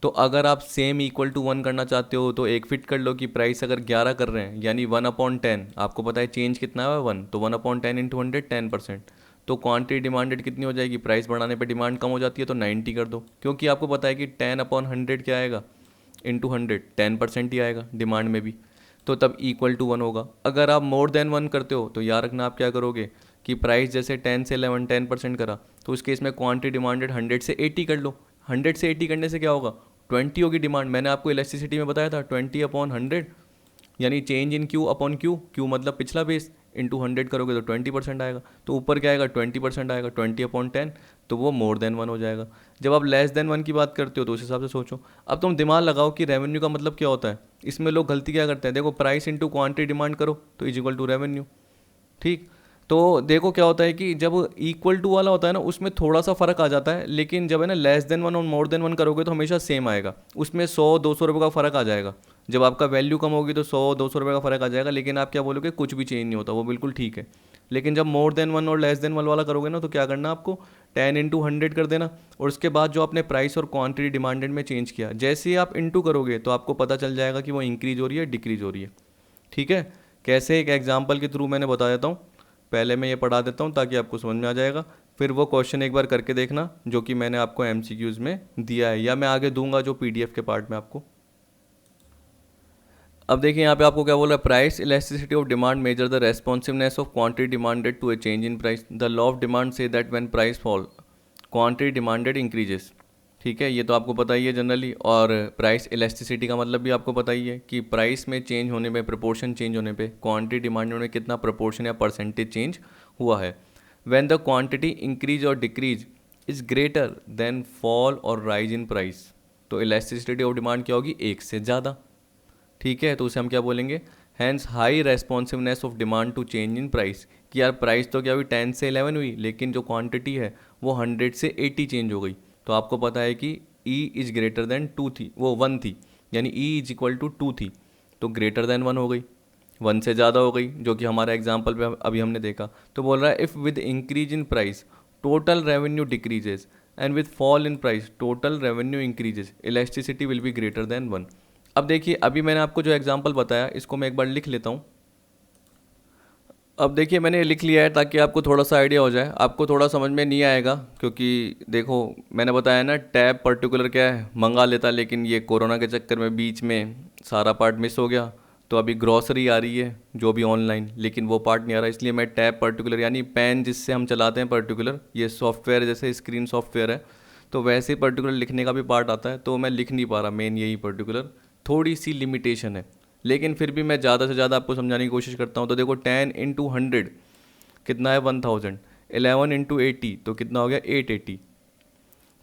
तो अगर आप सेम इक्वल टू 1 करना चाहते हो तो एक फिट कर लो कि प्राइस अगर 11 कर रहे हैं यानी 1/10, आपको पता है चेंज कितना है 1, तो 1/10 इंटू 100 10%। तो क्वांटिटी डिमांडेड कितनी हो जाएगी, प्राइस बढ़ाने पे डिमांड कम हो जाती है तो 90 कर दो, क्योंकि आपको पता है कि 10/100 क्या आएगा, इंटू 100 10% ही आएगा डिमांड में भी। तो तब इक्वल टू 1 होगा। अगर आप मोर देन 1 करते हो तो याद रखना आप क्या करोगे कि प्राइस जैसे 10 से 11 10% करा, तो उस केस में क्वांटिटी डिमांडेड 100 से 80 कर लो। 100 से 80 करने से क्या होगा, 20 होगी डिमांड। मैंने आपको इलेक्ट्रिसिटी में बताया था 20/100 यानी change in Q upon Q, Q मतलब पिछला बेस, इंटू 100 करोगे तो 20% आएगा। तो ऊपर क्या आएगा 20% आएगा, 20/10, तो वो मोर देन 1 हो जाएगा। जब आप लेस देन 1 की बात करते हो तो उस हिसाब से सोचो। अब तुम दिमाग लगाओ कि रेवेन्यू का मतलब क्या होता है। इसमें लोग गलती क्या करते हैं, देखो प्राइस इंटू क्वांटिटी डिमांड करो तो इज इक्वल टू रेवेन्यू। ठीक, तो देखो क्या होता है कि जब इक्वल टू वाला होता है ना उसमें थोड़ा सा फर्क आ जाता है, लेकिन जब है ना लेस देन 1 और मोर देन 1 करोगे तो हमेशा सेम आएगा। उसमें 100-200 रुपये का फ़र्क आ जाएगा। जब आपका वैल्यू कम होगी तो 100-200 रुपये का फ़र्क आ जाएगा, लेकिन आप क्या बोलोगे कुछ भी चेंज नहीं होता, वो बिल्कुल ठीक है। लेकिन जब मोर देन 1 और लेस देन 1 वाला करोगे ना तो क्या करना आपको, 10 इंटू 100 कर देना, और उसके बाद जो आपने प्राइस और क्वांटिटी डिमांडेड में चेंज किया, जैसे ही आप इंटू करोगे तो आपको पता चल जाएगा कि वो इंक्रीज हो रही है डिक्रीज हो रही है। ठीक है, कैसे, एक एग्जाम्पल के थ्रू मैंने बता देता हूँ। पहले मैं ये पढ़ा देता हूँ ताकि आपको समझ में आ जाएगा, फिर वो क्वेश्चन एक बार करके देखना जो कि मैंने आपको एमसीक्यूज़ में दिया है, या मैं आगे दूंगा जो पीडीएफ के पार्ट में आपको। अब देखिए यहाँ पे आपको क्या बोल रहा है, price elasticity of demand measure the responsiveness of quantity demanded to a change in price. The law of demand says that when price fall quantity demanded increases. ठीक है, ये तो आपको पता ही है जनरली। और प्राइस इलास्टिसिटी का मतलब भी आपको पता ही है कि प्राइस में चेंज होने पे, प्रोपोर्शन चेंज होने पे क्वांटिटी डिमांड में कितना प्रोपोर्शन या परसेंटेज चेंज हुआ है। व्हेन द क्वांटिटी इंक्रीज और decrease is greater then fall और राइज इन प्राइस, तो इलास्टिसिटी ऑफ डिमांड क्या होगी, एक से ज़्यादा। ठीक है, तो उसे हम क्या बोलेंगे, hence high responsiveness of demand to change in price. कि यार प्राइस तो क्या हुई 10 से 11 हुई, लेकिन जो क्वांटिटी है वो 100 से 80 चेंज हो गई। तो आपको पता है कि ई इज ग्रेटर देन 2 थी, वो 1 थी, यानी ई इज इक्वल टू 2 थी, तो ग्रेटर देन 1 हो गई, 1 से ज़्यादा हो गई, जो कि हमारा एग्जाम्पल पे अभी हमने देखा। तो बोल रहा है if with increase in price total revenue decreases and with fall in price total revenue increases, elasticity will be greater than 1। अब देखिए अभी मैंने आपको जो एग्जाम्पल बताया इसको मैं एक बार लिख लेता हूँ। अब देखिए मैंने लिख लिया है ताकि आपको थोड़ा सा आइडिया हो जाए। आपको थोड़ा समझ में नहीं आएगा क्योंकि देखो मैंने बताया ना टैब पर्टिकुलर क्या है, मंगा लेता, लेकिन ये कोरोना के चक्कर में बीच में सारा पार्ट मिस हो गया। तो अभी ग्रॉसरी आ रही है जो भी ऑनलाइन, लेकिन वो पार्ट नहीं आ रहा, इसलिए मैं टैब पर्टिकुलर यानी पेन जिससे हम चलाते हैं पर्टिकुलर, ये सॉफ्टवेयर जैसे स्क्रीन सॉफ्टवेयर है, तो वैसे ही पर्टिकुलर लिखने का भी पार्ट आता है, तो मैं लिख नहीं पा रहा। मेन यही पर्टिकुलर थोड़ी सी लिमिटेशन है, लेकिन फिर भी मैं ज़्यादा से ज़्यादा आपको समझाने की कोशिश करता हूँ। तो देखो 10 इंटू 100 कितना है 1000, 11 इंटू 80 तो कितना हो गया 880।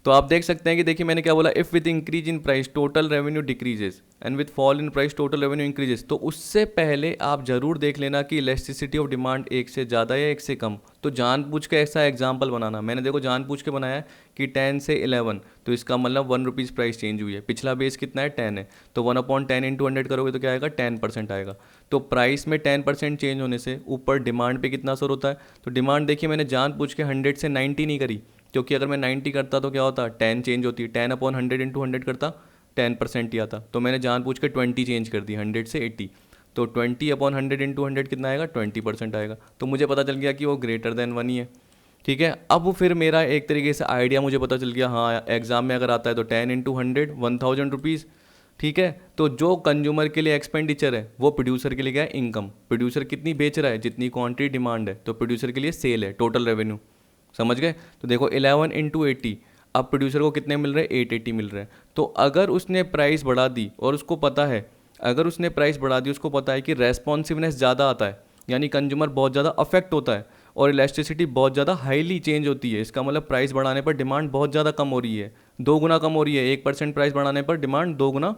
तो आप देख सकते हैं कि देखिए मैंने क्या बोला, if with increase in price total revenue decreases and with fall in price total revenue increases. तो उससे पहले आप जरूर देख लेना कि इलास्टिसिटी ऑफ डिमांड एक से ज़्यादा या एक से कम। तो जानबूझ के ऐसा एग्जाम्पल बनाना, मैंने देखो जानबूझ के बनाया है कि 10 से 11, तो इसका मतलब 1 रुपीज़ प्राइस चेंज हुई है, पिछला बेस कितना है 10 है, तो 1/10 इंटू 100 करोगे तो क्या आएगा 10% आएगा। तो प्राइस में 10% चेंज होने से ऊपर डिमांड पे कितना असर होता है। तो डिमांड देखिए मैंने जानबूझ के 100 से 90 नहीं करी, क्योंकि अगर मैं 90 करता तो क्या होता, 10 चेंज होती, 10/100 इंटू 100 करता 10% ही आता। तो मैंने जानबूझ के 20 चेंज कर दी 100 से 80, तो 20/100 इंटू 100 कितना आएगा 20% आएगा। तो मुझे पता चल गया कि वो ग्रेटर देन 1 ही है। ठीक है, अब फिर मेरा एक तरीके से आइडिया मुझे पता चल गया, हाँ एग्जाम में अगर आता है तो 10 इंटू 100 1000 रुपीज़, ठीक है। तो जो कंज्यूमर के लिए एक्सपेंडिचर है वो प्रोड्यूसर के लिए क्या है, इनकम। प्रोड्यूसर कितनी बेच रहा है, जितनी क्वांटिटी डिमांड है, तो प्रोड्यूसर के लिए सेल है, टोटल रेवेन्यू। समझ गए। तो देखो 11 इंटू 80, अब प्रोड्यूसर को कितने मिल रहे हैं, 880 मिल रहे हैं। तो अगर उसने प्राइस बढ़ा दी और उसको पता है, अगर उसने प्राइस बढ़ा दी, उसको पता है कि रेस्पॉन्सिवनेस ज़्यादा आता है, यानी कंज्यूमर बहुत ज़्यादा अफेक्ट होता है और इलास्टिसिटी बहुत ज़्यादा हाईली चेंज होती है, इसका मतलब प्राइस बढ़ाने पर डिमांड बहुत ज़्यादा कम हो रही है, 2 गुना कम हो रही है। 1% प्राइस बढ़ाने पर डिमांड 2 गुना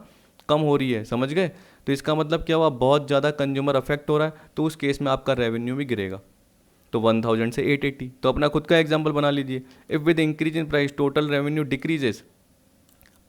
कम हो रही है। समझ गए। तो इसका मतलब क्या हुआ, बहुत ज़्यादा कंज्यूमर अफेक्ट हो रहा है, तो उस केस में आपका रेवेन्यू भी गिरेगा। तो 1000 से 880। तो अपना खुद का एग्जाम्पल बना लीजिए। If with increase in price total revenue decreases,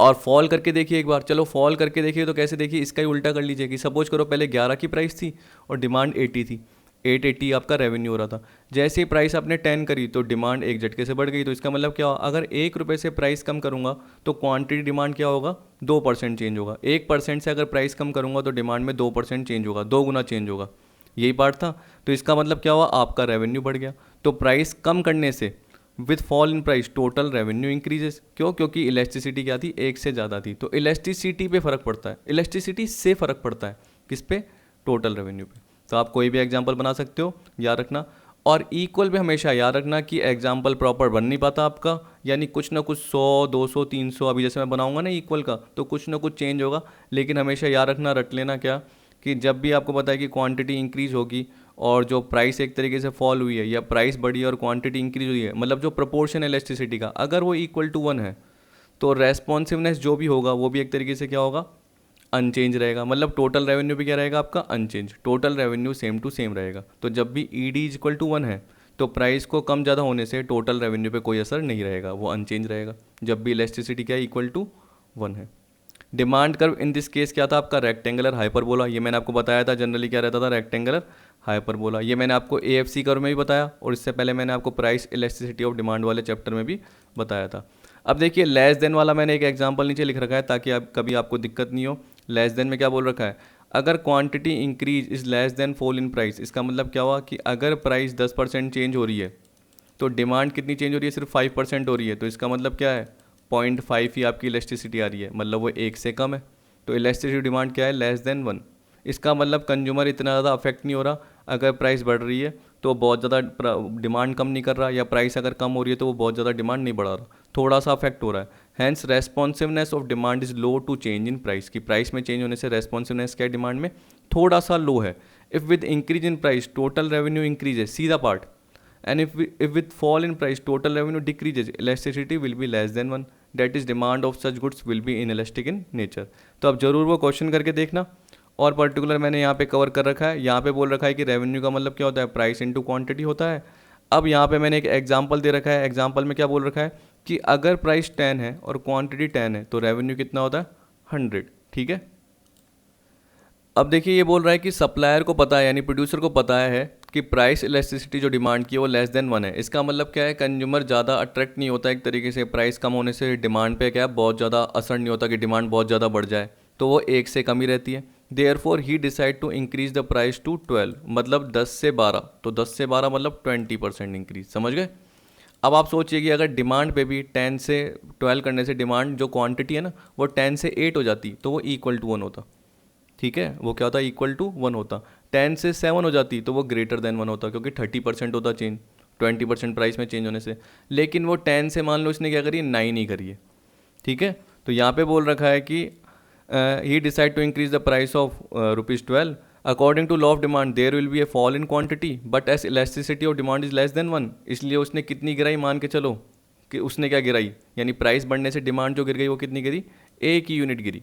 और फॉल करके देखिए एक बार। चलो फॉल करके देखिए तो कैसे देखिए, इसका ही उल्टा कर लीजिए कि सपोज करो पहले 11 की प्राइस थी और डिमांड 80 थी, 880 आपका रेवेन्यू हो रहा था। जैसे ही प्राइस आपने 10 करी तो डिमांड एक झटके से बढ़ गई। तो इसका मतलब क्या हुआ, अगर 1 रुपये से प्राइस कम करूंगा तो क्वांटिटी डिमांड क्या होगा, 2% चेंज होगा। 1% से अगर प्राइस कम करूंगा तो डिमांड में 2% चेंज होगा, 2 गुना चेंज होगा। यही पार्ट था। तो इसका मतलब क्या हुआ, आपका रेवेन्यू बढ़ गया। तो प्राइस कम करने से with fall in price total revenue increases. क्यों, क्योंकि इलास्टिसिटी क्या थी, 1 से ज़्यादा थी। तो इलास्टिसिटी पे फ़र्क पड़ता है, इलास्टिसिटी से फ़र्क पड़ता है किस पे, टोटल रेवेन्यू पे। तो आप कोई भी एग्जांपल बना सकते हो, याद रखना। और इक्वल पे हमेशा याद रखना कि एग्जांपल प्रॉपर बन नहीं पाता आपका, यानी कुछ ना कुछ 100 200 300, अभी जैसे मैं बनाऊंगा ना इक्वल का, तो कुछ ना कुछ चेंज होगा। लेकिन हमेशा याद रखना, रट लेना क्या, कि जब भी आपको पता है कि क्वांटिटी इंक्रीज होगी और जो प्राइस एक तरीके से फॉल हुई है, या प्राइस बढ़ी है और क्वांटिटी इंक्रीज हुई है, मतलब जो प्रोपोर्शन इलास्टिसिटी का अगर वो इक्वल टू 1 है, तो रेस्पॉन्सिवनेस जो भी होगा वो भी एक तरीके से क्या होगा, अनचेंज रहेगा। मतलब टोटल रेवेन्यू भी क्या रहेगा आपका, unchanged. Total revenue same to same रहेगा। तो जब भी ई डी इक्वल टू 1 है तो प्राइस को कम ज़्यादा होने से टोटल रेवेन्यू पे कोई असर नहीं रहेगा, वो अनचेंज रहेगा। जब भी इलास्टिसिटी क्या है, इक्वल टू 1 है। Demand curve in this case क्या था आपका, रेक्टेंगुलर हाइपरबोला। ये मैंने आपको बताया था, जनरली क्या रहता था, रेक्टेंगुलर हाइपरबोला। ये मैंने आपको एएफसी कर्व में भी बताया और इससे पहले मैंने आपको प्राइस इलास्टिसिटी ऑफ डिमांड वाले चैप्टर में भी बताया था। अब देखिए लेस देन वाला मैंने एक एग्जांपल नीचे लिख रखा है ताकि आप कभी आपको दिक्कत नहीं हो। लेस देन में क्या बोल रखा है, अगर quantity increase is less then fall in price. इसका मतलब क्या हुआ कि अगर प्राइस 10% चेंज हो रही है तो डिमांड कितनी चेंज हो रही है, सिर्फ 5% हो रही है। तो इसका मतलब क्या है, 0.5 ही आपकी इलास्टिसिटी आ रही है, मतलब वो 1 से कम है। तो इलास्टिसिटी डिमांड क्या है, लेस देन 1। इसका मतलब कंज्यूमर इतना ज़्यादा अफेक्ट नहीं हो रहा। अगर प्राइस बढ़ रही है तो बहुत ज़्यादा डिमांड कम नहीं कर रहा, या प्राइस अगर कम हो रही है तो वो बहुत ज़्यादा डिमांड नहीं बढ़ा रहा, थोड़ा सा अफेक्ट हो रहा है। Hence responsiveness of demand is low to change in price, की प्राइस में चेंज होने से रेस्पॉन्सिवनेस क्या है, डिमांड में थोड़ा सा लो है। If with increase in price total revenue increases, सीधा part. And if with fall in price total revenue decreases, elasticity will be less than 1, that is demand of such goods will be inelastic in nature। तो अब जरूर वो question करके देखना। और particular मैंने यहाँ पे कवर कर रखा है, यहाँ पे बोल रखा है कि रेवेन्यू का मतलब क्या होता है, प्राइस इनटू क्वांटिटी होता है। अब यहाँ पे मैंने एक एग्जांपल दे रखा है, एग्जांपल में क्या बोल रखा है कि अगर प्राइस 10 है और क्वांटिटी 10 है तो रेवेन्यू कितना होता है, 100। ठीक है। अब देखिए ये बोल रहा है कि सप्लायर को पता है, यानी प्रोड्यूसर को पता है कि प्राइस इलास्टिसिटी जो डिमांड की है वो लेस देन 1 है। इसका मतलब क्या है, कंज्यूमर ज़्यादा अट्रैक्ट नहीं होता एक तरीके से। प्राइस कम होने से डिमांड पे क्या है, बहुत ज़्यादा असर नहीं होता कि डिमांड बहुत ज़्यादा बढ़ जाए, तो वो 1 से कम ही रहती है। Therefore he decide to increase the price to 12, मतलब 10 से 12। तो 10 से 12 मतलब 20% इंक्रीज। समझ गए। अब आप सोचिए कि अगर डिमांड पे भी 10 से 12 करने से डिमांड जो क्वांटिटी है ना वो 10 से 8 हो जाती, तो वो इक्वल टू 1 होता। ठीक है, वो क्या होता है, इक्वल टू 1 होता। 10 से 7 हो जाती तो वो ग्रेटर देन 1 होता, क्योंकि 30% होता चेंज 20% प्राइस में चेंज होने से। लेकिन वो 10 से मान लो इसने क्या करी, 9 ही करी है। ठीक है। तो यहाँ पे बोल रखा है कि he decide to increase the price of ₹12 according to law of demand there will be a fall in quantity but as elasticity of demand is less than 1। इसलिए उसने कितनी गिराई, मान के चलो कि उसने क्या गिराई, यानी प्राइस बढ़ने से डिमांड जो गिर गई वो कितनी गिरी, 1 ही यूनिट गिरी।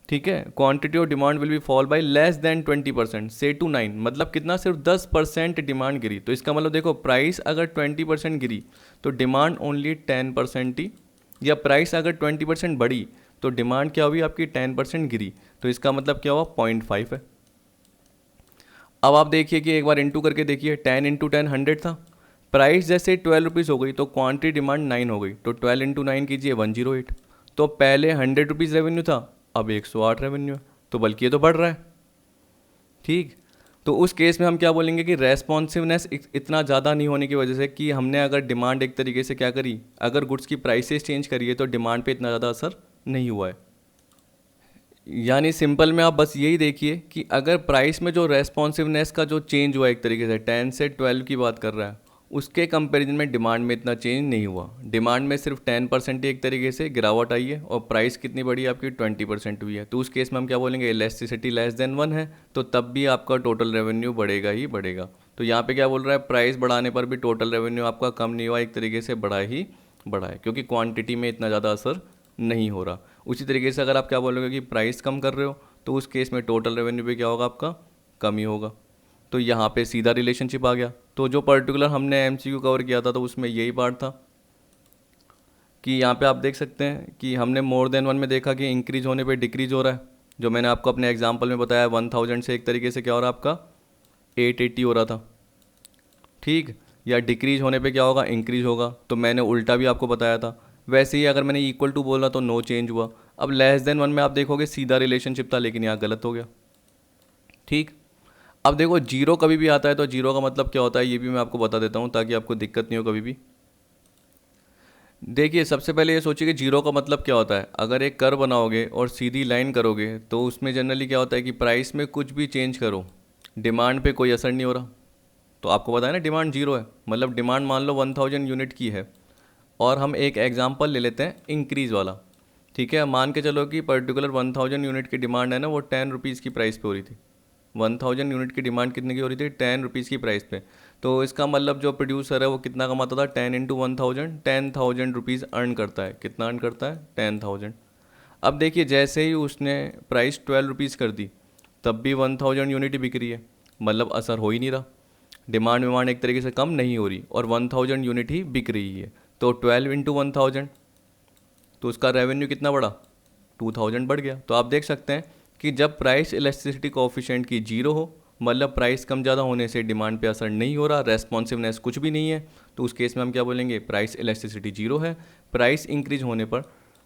ठीक है। Quantity of demand will be fall bye less than 20% से टू 9, मतलब कितना, सिर्फ 10% डिमांड गिरी। तो इसका मतलब देखो प्राइस अगर 20% गिरी तो डिमांड ओनली 10% ही, या प्राइस अगर 20% बढ़ी तो डिमांड क्या हुई आपकी, 10% गिरी। तो इसका मतलब क्या हुआ, 0.5 है। अब आप देखिए कि एक बार इंटू करके देखिए, 10 इंटू 10 100 था। प्राइस जैसे 12 रुपीज़ हो गई तो क्वांटिटी डिमांड 9 हो गई, तो 12 इंटू 9 कीजिए 108। तो पहले 100 रुपीज़ रेवेन्यू था, अब 108 रेवेन्यू है, तो बल्कि ये तो बढ़ रहा है। ठीक। तो उस केस में हम क्या बोलेंगे कि रेस्पॉन्सिवनेस इतना ज़्यादा नहीं होने की वजह से, कि हमने अगर डिमांड एक तरीके से क्या करी, अगर गुड्स की प्राइसेस चेंज करी है तो डिमांड पे इतना ज़्यादा असर नहीं हुआ है। यानी सिंपल में आप बस यही देखिए कि अगर प्राइस में जो रेस्पॉन्सिवनेस का जो चेंज हुआ एक तरीके से 10 से 12 की बात कर रहा है, उसके कंपैरिजन में डिमांड में इतना चेंज नहीं हुआ। डिमांड में सिर्फ 10% ही एक तरीके से गिरावट आई है और प्राइस कितनी बढ़ी है आपकी 20% हुई है। तो उस केस में हम क्या बोलेंगे, इलास्टिसिटी लेस देन 1 है, तो तब भी आपका टोटल रेवेन्यू बढ़ेगा ही बढ़ेगा। तो यहाँ पे क्या बोल रहा है, प्राइस बढ़ाने पर भी टोटल रेवेन्यू आपका कम नहीं हुआ, एक तरीके से बढ़ा ही बढ़ा है, क्योंकि क्वांटिटी में इतना ज़्यादा असर नहीं हो रहा। उसी तरीके से अगर आप क्या बोलोगे कि प्राइस कम कर रहे हो, तो उस केस में टोटल रेवेन्यू पे क्या होगा, आपका कम ही होगा। तो यहाँ पे सीधा रिलेशनशिप आ गया। तो जो पर्टिकुलर हमने एमसीक्यू कवर किया था तो उसमें यही पार्ट था कि यहाँ पे आप देख सकते हैं कि हमने मोर देन 1 में देखा कि इंक्रीज होने पे डिक्रीज हो रहा है। जो मैंने आपको अपने एग्जांपल में बताया 1000 से एक तरीके से क्या हो रहा है आपका 880 हो रहा था, ठीक। या डिक्रीज होने पे क्या होगा, इंक्रीज होगा। तो मैंने उल्टा भी आपको बताया था। वैसे ही अगर मैंने इक्वल टू बोला तो नो चेंज हुआ। अब लेस देन 1 में आप देखोगे सीधा रिलेशनशिप था, लेकिन यहाँ गलत हो गया, ठीक। अब देखो जीरो कभी भी आता है तो जीरो का मतलब क्या होता है ये भी मैं आपको बता देता हूँ ताकि आपको दिक्कत नहीं हो कभी भी। देखिए सबसे पहले ये सोचिए कि जीरो का मतलब क्या होता है। अगर एक कर्व बनाओगे और सीधी लाइन करोगे तो उसमें जनरली क्या होता है कि प्राइस में कुछ भी चेंज करो, डिमांड पे कोई असर नहीं हो रहा। तो आपको पता है ना डिमांड जीरो है, मतलब डिमांड मान लो 1000 यूनिट की है। और हम एक एग्जांपल ले लेते हैं इंक्रीज़ वाला, ठीक है। मान के चलो कि पर्टिकुलर 1000 यूनिट की डिमांड है ना, वो 10 रुपीज़ की प्राइस पे हो रही थी। 1000 यूनिट की डिमांड कितने की हो रही थी, 10 रुपीज़ की प्राइस पे। तो इसका मतलब जो प्रोड्यूसर है वो कितना कमाता था, 10 इंटू 1000, 10,000 रुपीज़ अर्न करता है। कितना अर्न करता है, 10,000। अब देखिए जैसे ही उसने प्राइस 12 रुपीज़ कर दी, तब भी 1000 यूनिट ही बिक रही है, मतलब असर हो ही नहीं रहा। डिमांड एक तरीके से कम नहीं हो रही और 1000 यूनिट ही बिक रही है। तो 12 इंटू 1000, तो उसका रेवेन्यू कितना बढ़ा, 2000 बढ़ गया। तो आप देख सकते हैं कि जब प्राइस इलास्टिसिटी कोएफिशिएंट की जीरो हो, मतलब प्राइस कम ज़्यादा होने से डिमांड पे असर नहीं हो रहा, रेस्पॉन्सिवनेस कुछ भी नहीं है, तो उस केस में हम क्या बोलेंगे, प्राइस इलास्टिसिटी जीरो है। प्राइस इंक्रीज होने पर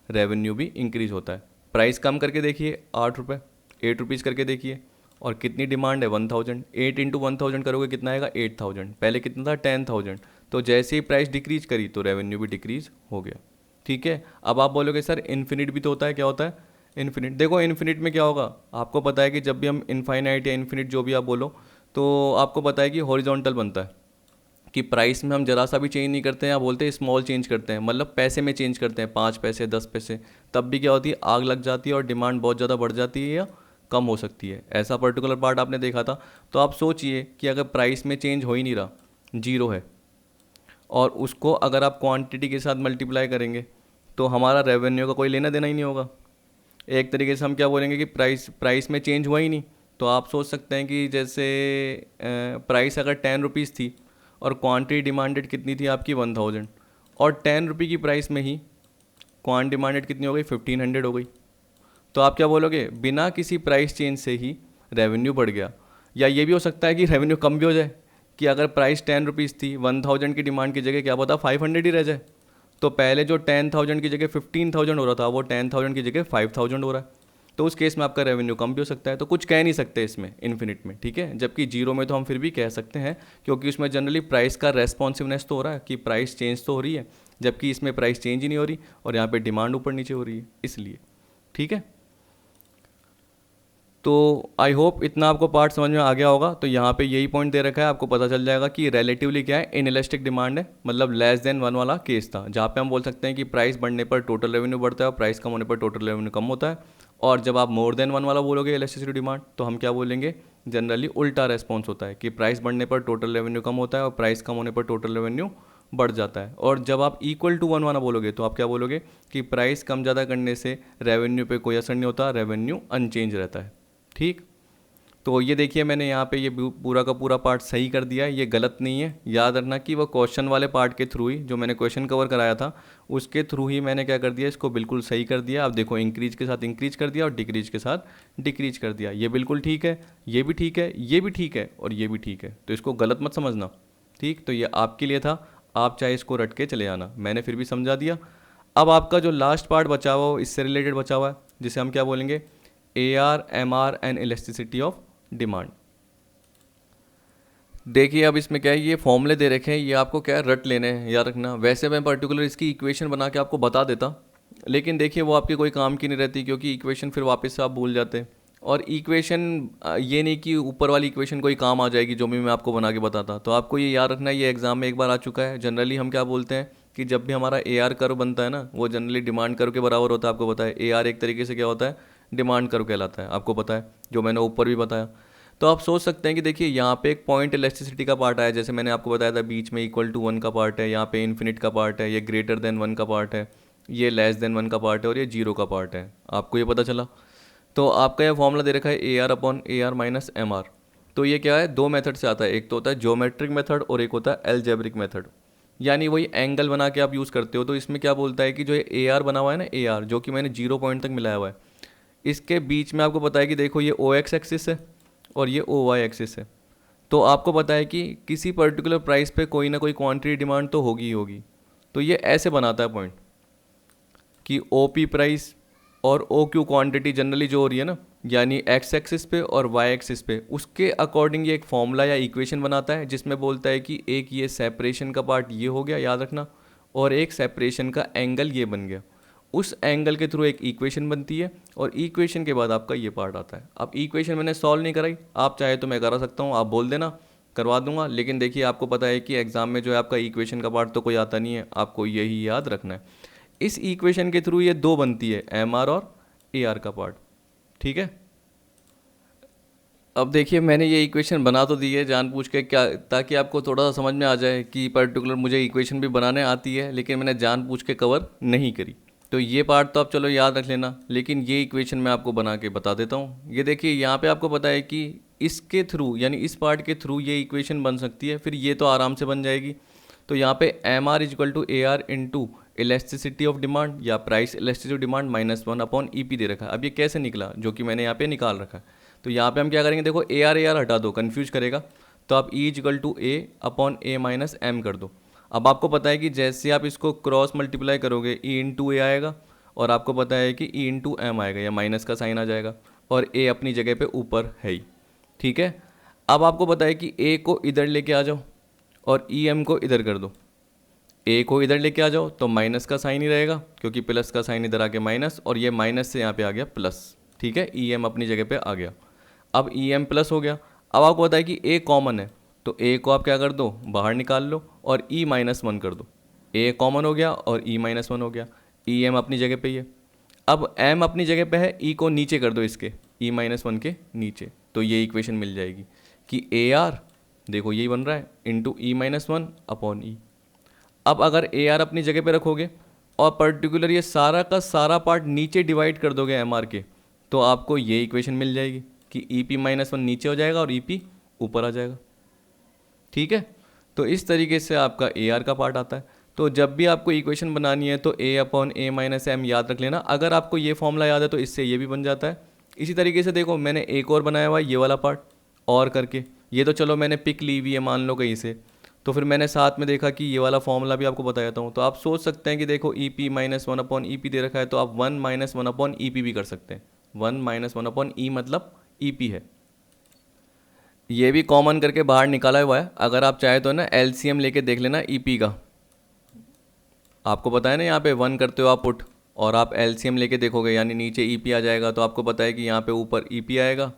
रेवेन्यू भी इंक्रीज होता है। प्राइस कम करके देखिए 8 रुपये, 8 रुपीज़ करके देखिए, और कितनी डिमांड है 1000, 8 इंटू 1000 करोगे कितना आएगा 8000, पहले कितना था 10000। तो जैसे ही प्राइस डिक्रीज करी तो रेवेन्यू भी डिक्रीज हो गया, ठीक है। अब आप बोलोगे सर इन्फिनिट भी तो होता है, क्या होता है इन्फिनिट। देखो इन्फिनिट में क्या होगा, आपको पता है कि जब भी हम इनफाइनाइट या इन्फिनिट जो भी आप बोलो, तो आपको पता है कि हॉरिजॉन्टल बनता है, कि प्राइस में हम जरा सा भी चेंज नहीं करते हैं, आप बोलते हैं स्मॉल चेंज करते हैं, मतलब पैसे में चेंज करते हैं 5 पैसे 10 पैसे, तब भी क्या होती है, आग लग जाती है और डिमांड बहुत ज़्यादा बढ़ जाती है या कम हो सकती है। ऐसा पर्टिकुलर पार्ट आपने देखा था। तो आप सोचिए कि अगर प्राइस में चेंज हो ही नहीं रहा, जीरो है, और उसको अगर आप क्वांटिटी के साथ मल्टीप्लाई करेंगे तो हमारा रेवेन्यू का कोई लेना देना ही नहीं होगा। एक तरीके से हम क्या बोलेंगे कि प्राइस में चेंज हुआ ही नहीं। तो आप सोच सकते हैं कि जैसे प्राइस अगर 10 रुपीज़ थी और क्वांटिटी डिमांडेड कितनी थी आपकी 1000, और 10 रुपये की प्राइस में ही क्वांट डिमांडेड कितनी हो गई 1500 हो गई। तो आप क्या बोलोगे, बिना किसी प्राइस चेंज से ही रेवेन्यू बढ़ गया। या ये भी हो सकता है कि रेवेन्यू कम भी हो जाए, कि अगर प्राइस 10 रुपीज़ थी, 1000 की डिमांड की जगह क्या पता 500 ही रह जाए। तो पहले जो 10,000 की जगह 15,000 हो रहा था, वो 10,000 की जगह 5,000 हो रहा है। तो उस केस में आपका रेवेन्यू कम भी हो सकता है। तो कुछ कह नहीं सकते इसमें इन्फिनिट में, ठीक है। जबकि जीरो में तो हम फिर भी कह सकते हैं, क्योंकि उसमें जनरली प्राइस का रेस्पॉन्सिवनेस तो हो रहा है कि प्राइस चेंज तो हो रही है, जबकि इसमें प्राइस चेंज ही नहीं हो रही और यहाँ पे डिमांड ऊपर नीचे हो रही है, इसलिए, ठीक है। तो आई होप इतना आपको पार्ट समझ में आ गया होगा। तो यहाँ पे यही पॉइंट दे रखा है, आपको पता चल जाएगा कि रिलेटिवली क्या है, इनइलास्टिक डिमांड है, मतलब लेस देन 1 वाला केस था, जहाँ पे हम बोल सकते हैं कि प्राइस बढ़ने पर टोटल रेवेन्यू बढ़ता है और प्राइस कम होने पर टोटल रेवेन्यू कम होता है। और जब आप मोर देन 1 वाला बोलोगे इलास्टिसिटी डिमांड, तो हम क्या बोलेंगे, जनरली उल्टा रेस्पॉन्स होता है कि प्राइस बढ़ने पर टोटल रेवेन्यू कम होता है और प्राइस कम होने पर टोटल रेवेन्यू बढ़ जाता है। और जब आप इक्वल टू 1 वाला बोलोगे तो आप क्या बोलोगे कि प्राइस कम ज़्यादा करने से रेवेन्यू पे कोई असर नहीं होता, रेवेन्यू अनचेंज रहता है, ठीक। तो ये देखिए मैंने यहाँ पे ये पूरा का पूरा पार्ट सही कर दिया है, ये गलत नहीं है। याद रखना कि वो क्वेश्चन वाले पार्ट के थ्रू ही, जो मैंने क्वेश्चन कवर कराया था उसके थ्रू ही मैंने क्या कर दिया, इसको बिल्कुल सही कर दिया। आप देखो इंक्रीज के साथ इंक्रीज कर दिया और डिक्रीज के साथ डिक्रीज कर दिया। ये बिल्कुल ठीक है, ये भी ठीक है, ये भी ठीक है और ये भी ठीक है। तो इसको गलत मत समझना, ठीक। तो ये आपके लिए था, आप चाहे इसको रट के चले जाना, मैंने फिर भी समझा दिया। अब आपका जो लास्ट पार्ट बचा हुआ हो इससे रिलेटेड बचा हुआ है, जिसे हम क्या बोलेंगे, AR, MR and elasticity of demand. देखिए अब इसमें क्या है, ये फॉर्मूले दे रखे हैं, ये आपको क्या है रट लेने हैं, याद रखना। वैसे मैं पर्टिकुलर इसकी इक्वेशन बना के आपको बता देता, लेकिन देखिए वो आपके कोई काम की नहीं रहती, क्योंकि इक्वेशन फिर वापस से आप भूल जाते हैं। और इक्वेशन ये नहीं कि ऊपर वाली इक्वेशन कोई काम आ जाएगी जो भी मैं आपको बना के बताता। तो आपको ये याद रखना है, ये एग्जाम में एक बार आ चुका है। जनरली हम क्या बोलते हैं कि जब भी हमारा ए आर कर्व बनता है ना, वो जनरली डिमांड कर्व के बराबर होता है। आपको पता है ए आर एक तरीके से क्या होता है, डिमांड कर्व कहलाता है, आपको पता है, जो मैंने ऊपर भी बताया। तो आप सोच सकते हैं कि देखिए यहाँ पे एक पॉइंट इलास्टिसिटी का पार्ट आया, जैसे मैंने आपको बताया था बीच में इक्वल टू 1 का पार्ट है, यहाँ पे इन्फिनिट का पार्ट है, ये ग्रेटर देन 1 का पार्ट है, ये लेस देन 1 का पार्ट है, और ये 0 का पार्ट है। आपको ये पता चला। तो आपका ये फॉर्मूला दे रखा है A R upon A R minus M R. तो ये क्या है, दो मेथड से आता है, एक तो होता है ज्योमेट्रिक मेथड और एक होता है एल्जेब्रिक मेथड। यानी वही एंगल बना के आप यूज़ करते हो। तो इसमें क्या बोलता है कि जो ये ए आर बना हुआ है ना, ए आर जो कि मैंने 0 पॉइंट तक मिलाया हुआ है, इसके बीच में आपको पता है कि देखो ये ओ एक्स एक्सिस है और ये ओ वाई एक्सिस है। तो आपको पता है कि किसी पर्टिकुलर प्राइस पे कोई ना कोई क्वांटिटी डिमांड तो होगी ही होगी। तो ये ऐसे बनाता है पॉइंट कि ओ पी प्राइस और ओ क्यू क्वांटिटी जनरली जो हो रही है ना, यानी एक्स एक्सिस पे और वाई एक्सिस पे, उसके अकॉर्डिंग ये एक फॉर्मूला या इक्वेशन बनाता है, जिसमें बोलता है कि एक ये सेपरेशन का पार्ट ये हो गया, याद रखना, और एक सेपरेशन का एंगल ये बन गया। उस एंगल के थ्रू एक इक्वेशन बनती है और इक्वेशन के बाद आपका ये पार्ट आता है। अब इक्वेशन मैंने सॉल्व नहीं कराई, आप चाहे तो मैं करा सकता हूँ, आप बोल देना करवा दूंगा। लेकिन देखिए आपको पता है कि एग्जाम में जो है आपका इक्वेशन का पार्ट तो कोई आता नहीं है, आपको यही याद रखना है। इस इक्वेशन के थ्रू ये दो बनती है, एम आर और ए आर का पार्ट। ठीक है, अब देखिए मैंने ये इक्वेशन बना तो दी है जानबूझ के, क्या, ताकि आपको थोड़ा सा समझ में आ जाए कि पर्टिकुलर मुझे इक्वेशन भी बनाने आती है, लेकिन मैंने जानबूझ के कवर नहीं करी। तो ये पार्ट तो आप चलो याद रख लेना, लेकिन ये इक्वेशन मैं आपको बना के बता देता हूँ। ये देखिए यहाँ पे आपको पता है कि इसके थ्रू, यानी इस पार्ट के थ्रू ये इक्वेशन बन सकती है, फिर ये तो आराम से बन जाएगी। तो यहाँ पे M R is equal to A R into elasticity of demand या price elasticity of demand minus 1 upon E P दे रखा है। अब ये कैसे निकला, जो कि मैंने यहाँ पे निकाल रखा है। तो यहाँ पे हम क्या करेंगे, देखो ए आर हटा दो, कन्फ्यूज करेगा। तो आप E is equal to A upon A minus M कर दो। अब आपको पता है कि जैसे आप इसको क्रॉस मल्टीप्लाई करोगे ई इंटू ए आएगा, और आपको पता है कि ई इंटू एम आएगा, या माइनस का साइन आ जाएगा, और ए अपनी जगह पे ऊपर है ही। ठीक है, अब आपको पता है कि ए को इधर लेके आ जाओ और ई एम को इधर कर दो। ए को इधर लेके आ जाओ तो माइनस का साइन ही रहेगा, क्योंकि प्लस का साइन इधर आ गया माइनस, और ये माइनस से यहाँ पे आ गया प्लस। ठीक है, ई एम अपनी जगह पे आ गया। अब ई एम प्लस हो गया। अब आपको पता है कि ए कॉमन है, तो ए को आप क्या कर दो, बाहर निकाल लो और ई माइनस 1 कर दो। ए कॉमन हो गया और ई माइनस 1 हो गया। ई एम अपनी जगह पे ही है। अब एम अपनी जगह पे है, ई को नीचे कर दो इसके, ई माइनस 1 के नीचे। तो ये इक्वेशन मिल जाएगी कि ए आर, देखो यही बन रहा है, into e minus 1 upon e. अब अगर ए आर अपनी जगह पे रखोगे और पर्टिकुलर ये सारा का सारा पार्ट नीचे डिवाइड कर दोगे एम आर के, तो आपको ये इक्वेशन मिल जाएगी कि ई पी माइनस 1 नीचे हो जाएगा और ई पी ऊपर आ जाएगा। ठीक है, तो इस तरीके से आपका ए आर का पार्ट आता है। तो जब भी आपको इक्वेशन बनानी है तो ए अपॉन ए माइनस एम याद रख लेना। अगर आपको ये फॉर्मूला याद है तो इससे ये भी बन जाता है। इसी तरीके से देखो मैंने एक और बनाया हुआ है, ये वाला पार्ट और करके, ये तो चलो मैंने पिक ली हुई है मान लो कहीं से, तो फिर मैंने साथ में देखा कि ये वाला फॉर्मूला भी आपको बता देता हूँ। तो आप सोच सकते हैं कि देखो E P minus 1 upon E P दे रखा है, तो आप 1 माइनस 1 अपॉन ई पी भी कर सकते हैं। 1 माइनस 1 अपॉन ई मतलब ई पी है। ये भी कॉमन करके बाहर निकाला हुआ है, अगर आप चाहे तो ना एलसीएम लेके देख लेना ई पी का। आपको पता है ना, यहाँ पे 1 करते हो आप पुट, और आप एलसीएम लेके देखोगे, यानी नीचे ई पी आ जाएगा, तो आपको पता है कि यहाँ पे ऊपर ई पी आएगा,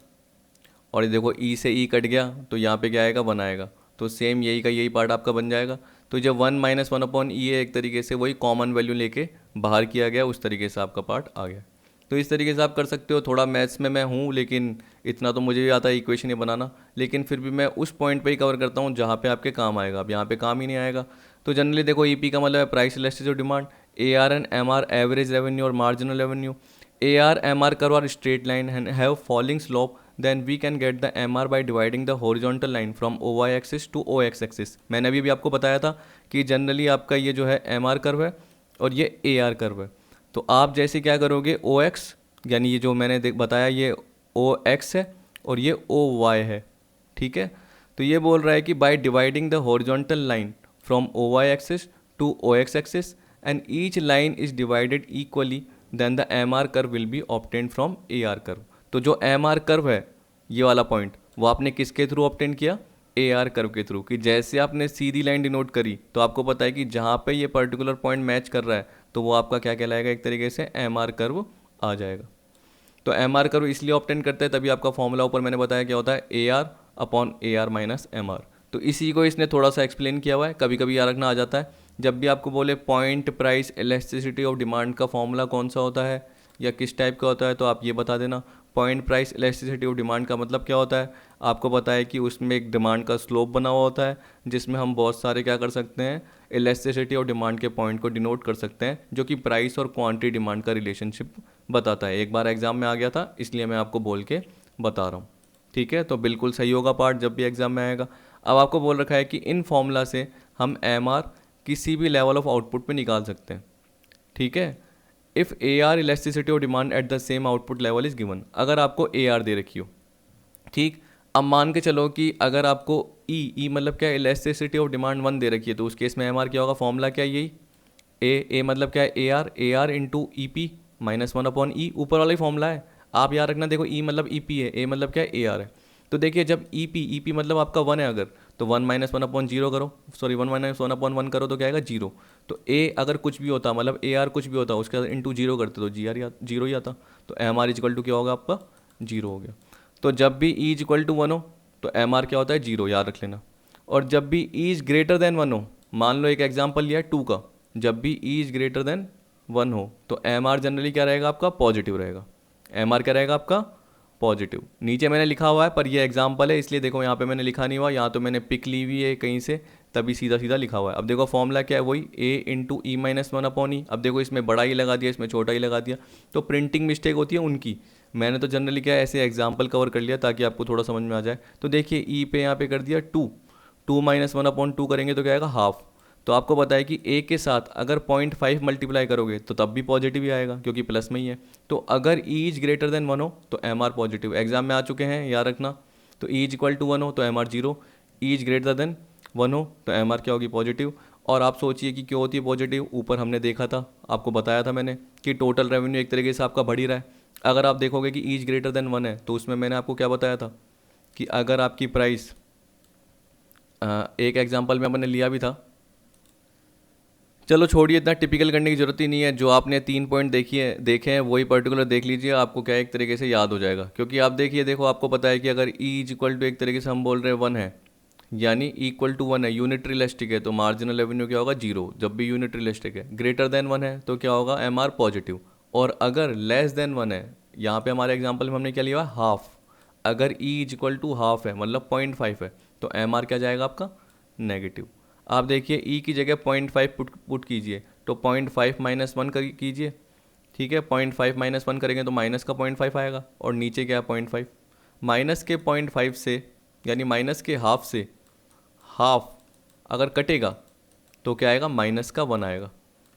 और ये देखो ई से ई कट गया तो यहाँ पे क्या आएगा, 1 आएगा। तो सेम यही का यही पार्ट आपका बन जाएगा। तो जब 1 माइनस 1 अपॉन ई है, एक तरीके से वही कॉमन वैल्यू लेके बाहर किया गया, उस तरीके से आपका पार्ट आ गया। तो इस तरीके से आप कर सकते हो। थोड़ा मैथ्स में मैं हूँ, लेकिन इतना तो मुझे भी आता है इक्वेशन ही बनाना, लेकिन फिर भी मैं उस पॉइंट पे ही कवर करता हूँ जहाँ पे आपके काम आएगा। अब यहाँ पे काम ही नहीं आएगा। तो जनरली देखो ई पी का मतलब है price elasticity of demand, A R and M R average revenue और marginal revenue. A R M R curve are straight line and have falling slope, then we can get the MR by dividing the horizontal line from OY axis to OX axis। मैंने अभी आपको बताया था कि generally आपका ये जो है MR कर्व है और ये AR कर्व है। तो आप जैसे क्या करोगे, OX यानी ये जो मैंने बताया ये OX है और ये OY है। ठीक है, तो ये बोल रहा है कि by dividing the horizontal line from OY axis to OX axis and each line is divided equally, then the MR curve will be obtained from AR curve। तो जो एम आर कर्व है ये वाला पॉइंट, वो आपने किसके through obtain किया, AR curve के थ्रू, कि जैसे आपने सीधी लाइन डिनोट करी तो आपको पता है कि जहाँ पे ये पर्टिकुलर पॉइंट मैच कर रहा है तो वो आपका क्या कहलाएगा, एक तरीके से MR कर्व आ जाएगा। तो MR कर्व इसलिए ऑब्टेन करते हैं, तभी आपका फॉर्मूला ऊपर मैंने बताया क्या होता है, AR upon AR minus MR। तो इसी को इसने थोड़ा सा एक्सप्लेन किया हुआ है, कभी कभी याद रखना आ जाता है। जब भी आपको बोले point price elasticity of demand का फॉर्मूला कौन सा होता है या किस टाइप का होता है, तो आप ये बता देना। Point price elasticity of demand का मतलब क्या होता है, आपको पता है कि उसमें एक डिमांड का स्लोप बना हुआ होता है, जिसमें हम बहुत सारे क्या कर सकते हैं, इलास्टिसिटी ऑफ डिमांड के पॉइंट को डिनोट कर सकते हैं, जो कि प्राइस और क्वांटिटी डिमांड का रिलेशनशिप बताता है। एक बार एग्जाम में आ गया था, इसलिए मैं आपको बोल के बता रहा हूँ। ठीक है, तो बिल्कुल सही होगा पार्ट जब भी एग्जाम में आएगा। अब आपको बोल रखा है कि इन फॉर्मूला से हम MR किसी भी लेवल ऑफ आउटपुट पे निकाल सकते हैं। ठीक है, if AR elasticity of demand at the same output level is given, अगर आपको AR दे रखी हो, ठीक। अब मान के चलो कि अगर आपको ई मतलब क्या, इलास्टिसिटी ऑफ डिमांड 1 दे रखी है, तो उस केस में MR क्या होगा, फॉर्मूला क्या है, यही ए मतलब क्या है, AR into EP minus 1 upon E, ऊपर वाला ही फॉर्मूला है। आप याद रखना, देखो E मतलब EP है, A मतलब क्या है, AR है। तो देखिए जब EP मतलब आपका 1 है अगर, तो 1 माइनस 1 अपॉन जीरो करो, सॉरी 1 माइनस 1 अपॉन 1 करो तो क्या आएगा, जीरो। तो A अगर कुछ भी होता, मतलब AR कुछ भी होता, उसके बाद इंटू जीरो करते तो जीरो ही आता। तो MR इक्वल टू क्या होगा आपका, जीरो हो गया। तो जब भी E इक्वल टू 1 हो तो MR क्या होता है, जीरो, याद रख लेना। और जब भी E इज ग्रेटर देन 1 हो, मान लो एक एग्जाम्पल लिया है 2 का, जब भी E इज ग्रेटर देन 1 हो तो MR जनरली क्या रहेगा आपका, पॉजिटिव रहेगा। MR क्या रहेगा आपका, पॉजिटिव। नीचे मैंने लिखा हुआ है पर ये एग्जाम्पल है, इसलिए देखो यहाँ पे मैंने लिखा नहीं हुआ, यहाँ तो मैंने पिक ली हुई है कहीं से, तभी सीधा सीधा लिखा हुआ है। अब देखो फॉर्मूला क्या है, वही A into e minus 1 upon e. अब देखो इसमें बड़ा ही लगा दिया, इसमें छोटा ही लगा दिया, तो प्रिंटिंग मिस्टेक होती है उनकी। मैंने तो जनरली क्या है, ऐसे एग्जाम्पल कवर कर लिया ताकि आपको थोड़ा समझ में आ जाए। तो देखिए ई पे यहाँ पे कर दिया 2 माइनस 1 अपॉन 2 करेंगे तो क्या आएगा, हाफ। तो आपको पता है कि A के साथ अगर 0.5 मल्टीप्लाई करोगे तो तब भी पॉजिटिव ही आएगा, क्योंकि प्लस में ही है। तो अगर E इज ग्रेटर देन 1 हो तो MR पॉजिटिव, एग्जाम में आ चुके हैं, याद रखना। तो E इज इक्वल टू 1 हो तो MR zero, E is greater than 1 हो तो MR क्या होगी, पॉजिटिव। और आप सोचिए कि क्यों होती है पॉजिटिव, ऊपर हमने देखा था, आपको बताया था मैंने कि टोटल रेवेन्यू एक तरीके से आपका बढ़ ही रहा है। अगर आप देखोगे कि E इज ग्रेटर देन 1 है तो उसमें मैंने आपको क्या बताया था कि अगर आपकी प्राइस, एक एग्जाम्पल में मैंने लिया भी था, चलो छोड़िए, इतना टिपिकल करने की ज़रूरत ही नहीं है। जो आपने 3 पॉइंट देखे हैं वही पर्टिकुलर देख लीजिए, आपको क्या एक तरीके से याद हो जाएगा। क्योंकि आप देखिए, देखो आपको पता है कि अगर E इज इक्वल टू एक तरीके से हम बोल रहे हैं 1 है, यानी इक्वल टू 1 है, यूनिटरी इलास्टिक है, तो मार्जिनल रेवेन्यू क्या होगा, जीरो। जब भी यूनिटरी इलास्टिक है, ग्रेटर देन 1 है तो क्या होगा, MR पॉजिटिव। और अगर लेस देन 1 है, यहाँ पे हमारे एग्जाम्पल में हमने क्या लिया, हाफ। अगर E is equal to half है, मतलब 0.5 है, तो MR क्या जाएगा आपका, नेगेटिव। आप देखिए E की जगह 0.5 पुट कीजिए, तो 0.5 माइनस 1 कीजिए। ठीक है, 0.5 माइनस 1 करेंगे तो माइनस का 0.5 आएगा, और नीचे क्या है, 0.5। माइनस के 0.5 से, यानी माइनस के हाफ से हाफ अगर कटेगा तो क्या आएगा, माइनस का 1 आएगा।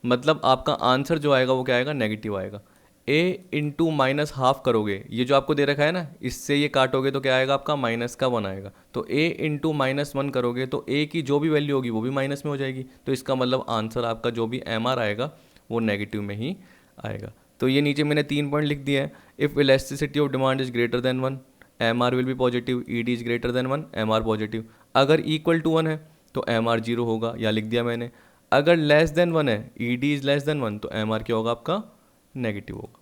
मतलब आपका आंसर जो आएगा वो क्या आएगा, नेगेटिव आएगा। A इंटू माइनस हाफ करोगे, ये जो आपको दे रखा है ना, इससे ये काटोगे तो क्या आएगा आपका, माइनस का 1 आएगा। तो A इंटू माइनस 1 करोगे तो A की जो भी वैल्यू होगी वो भी माइनस में हो जाएगी। तो इसका मतलब आंसर आपका जो भी MR आएगा वो नेगेटिव में ही आएगा। तो ये नीचे मैंने 3 पॉइंट लिख दिए हैं। If elasticity of demand is greater than 1, MR will B positive, ED is greater than 1, MR positive. अगर इक्वल टू 1 है तो MR जीरो होगा, या लिख दिया मैंने। अगर लेस देन 1 है, ED इज लेस देन 1, तो MR क्या होगा आपका, नेगेटिव होगा।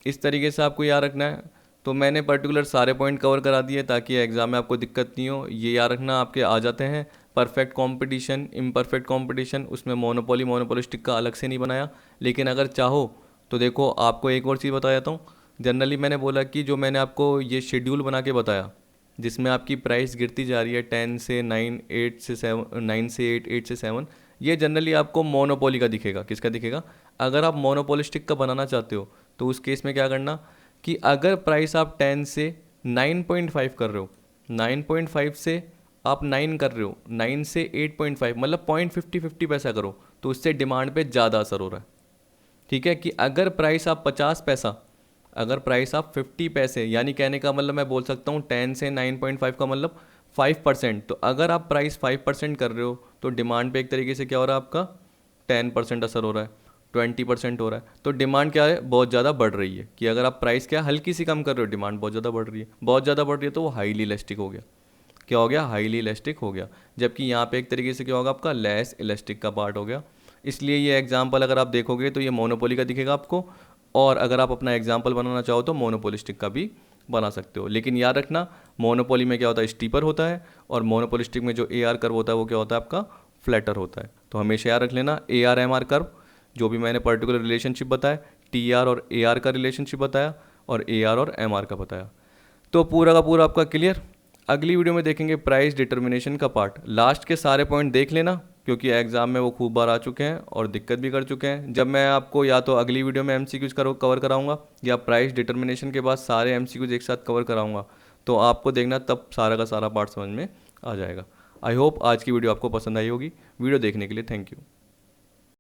इस तरीके से आपको याद रखना है। तो मैंने पर्टिकुलर सारे पॉइंट कवर करा दिए ताकि एग्जाम में आपको दिक्कत नहीं हो। ये याद रखना, आपके आ जाते हैं परफेक्ट कंपटीशन, इम्परफेक्ट कंपटीशन, उसमें मोनोपोलिस्टिक का अलग से नहीं बनाया। लेकिन अगर चाहो तो देखो, आपको एक और चीज़ बता देता हूँ। जनरली मैंने बोला कि जो मैंने आपको ये शेड्यूल बना के बताया, जिसमें आपकी प्राइस गिरती जा रही है 10 से 9, 8 से 7, 9 से 8, 8 से 7, ये जनरली आपको मोनोपोली का दिखेगा। किसका दिखेगा? अगर आप मोनोपोलिस्टिक का बनाना चाहते हो तो उस केस में क्या करना कि अगर प्राइस आप 10 से 9.5 कर रहे हो, 9.5 से आप 9 कर रहे हो, 9 से 8.5, मतलब 0.50 पैसा करो, तो उससे डिमांड पे ज़्यादा असर हो रहा है। ठीक है, कि अगर प्राइस आप 50 पैसा, अगर प्राइस आप 50 पैसे, यानी कहने का मतलब मैं बोल सकता हूँ 10 से 9.5 का मतलब 5%। तो अगर आप प्राइस 5% कर रहे हो तो डिमांड पे एक तरीके से क्या हो रहा है आपका, 10% असर हो रहा है, 20% हो रहा है। तो डिमांड क्या है, बहुत ज़्यादा बढ़ रही है। कि अगर आप प्राइस क्या हल्की सी कम कर रहे हो, डिमांड बहुत ज़्यादा बढ़ रही है, बहुत ज़्यादा बढ़ रही है, तो वो हाईली इलास्टिक हो गया। क्या हो गया, हाईली इलास्टिक हो गया। जबकि यहाँ पे एक तरीके से क्या होगा, आपका लेस इलास्टिक का पार्ट हो गया। इसलिए ये एग्जाम्पल अगर आप देखोगे तो ये मोनोपोली का दिखेगा आपको, और अगर आप अपना एग्जाम्पल बनाना चाहो तो मोनोपोलिस्टिक का भी बना सकते हो। लेकिन याद रखना, मोनोपोली में क्या होता है, स्टीपर होता है, और मोनोपोलिस्टिक में जो ए आर कर्व होता है वो क्या होता है, आपका फ्लैटर होता है। तो हमेशा याद रख लेना, A R M R curve, जो भी मैंने पर्टिकुलर रिलेशनशिप बताया, टी आर और ए आर का रिलेशनशिप बताया, और ए आर और एम आर का बताया। तो पूरा का पूरा आपका क्लियर। अगली वीडियो में देखेंगे प्राइस डिटर्मिनेशन का पार्ट। लास्ट के सारे पॉइंट देख लेना, क्योंकि एग्जाम में वो खूब बार आ चुके हैं और दिक्कत भी कर चुके हैं। जब मैं आपको या तो अगली वीडियो में एमसीक्यूज कवर कराऊंगा, या प्राइस डिटर्मिनेशन के बाद सारे एमसीक्यूज एक साथ कवर कराऊंगा, तो आपको देखना तब सारा का सारा पार्ट समझ में आ जाएगा। आई होप आज की वीडियो आपको पसंद आई होगी। वीडियो देखने के लिए थैंक यू।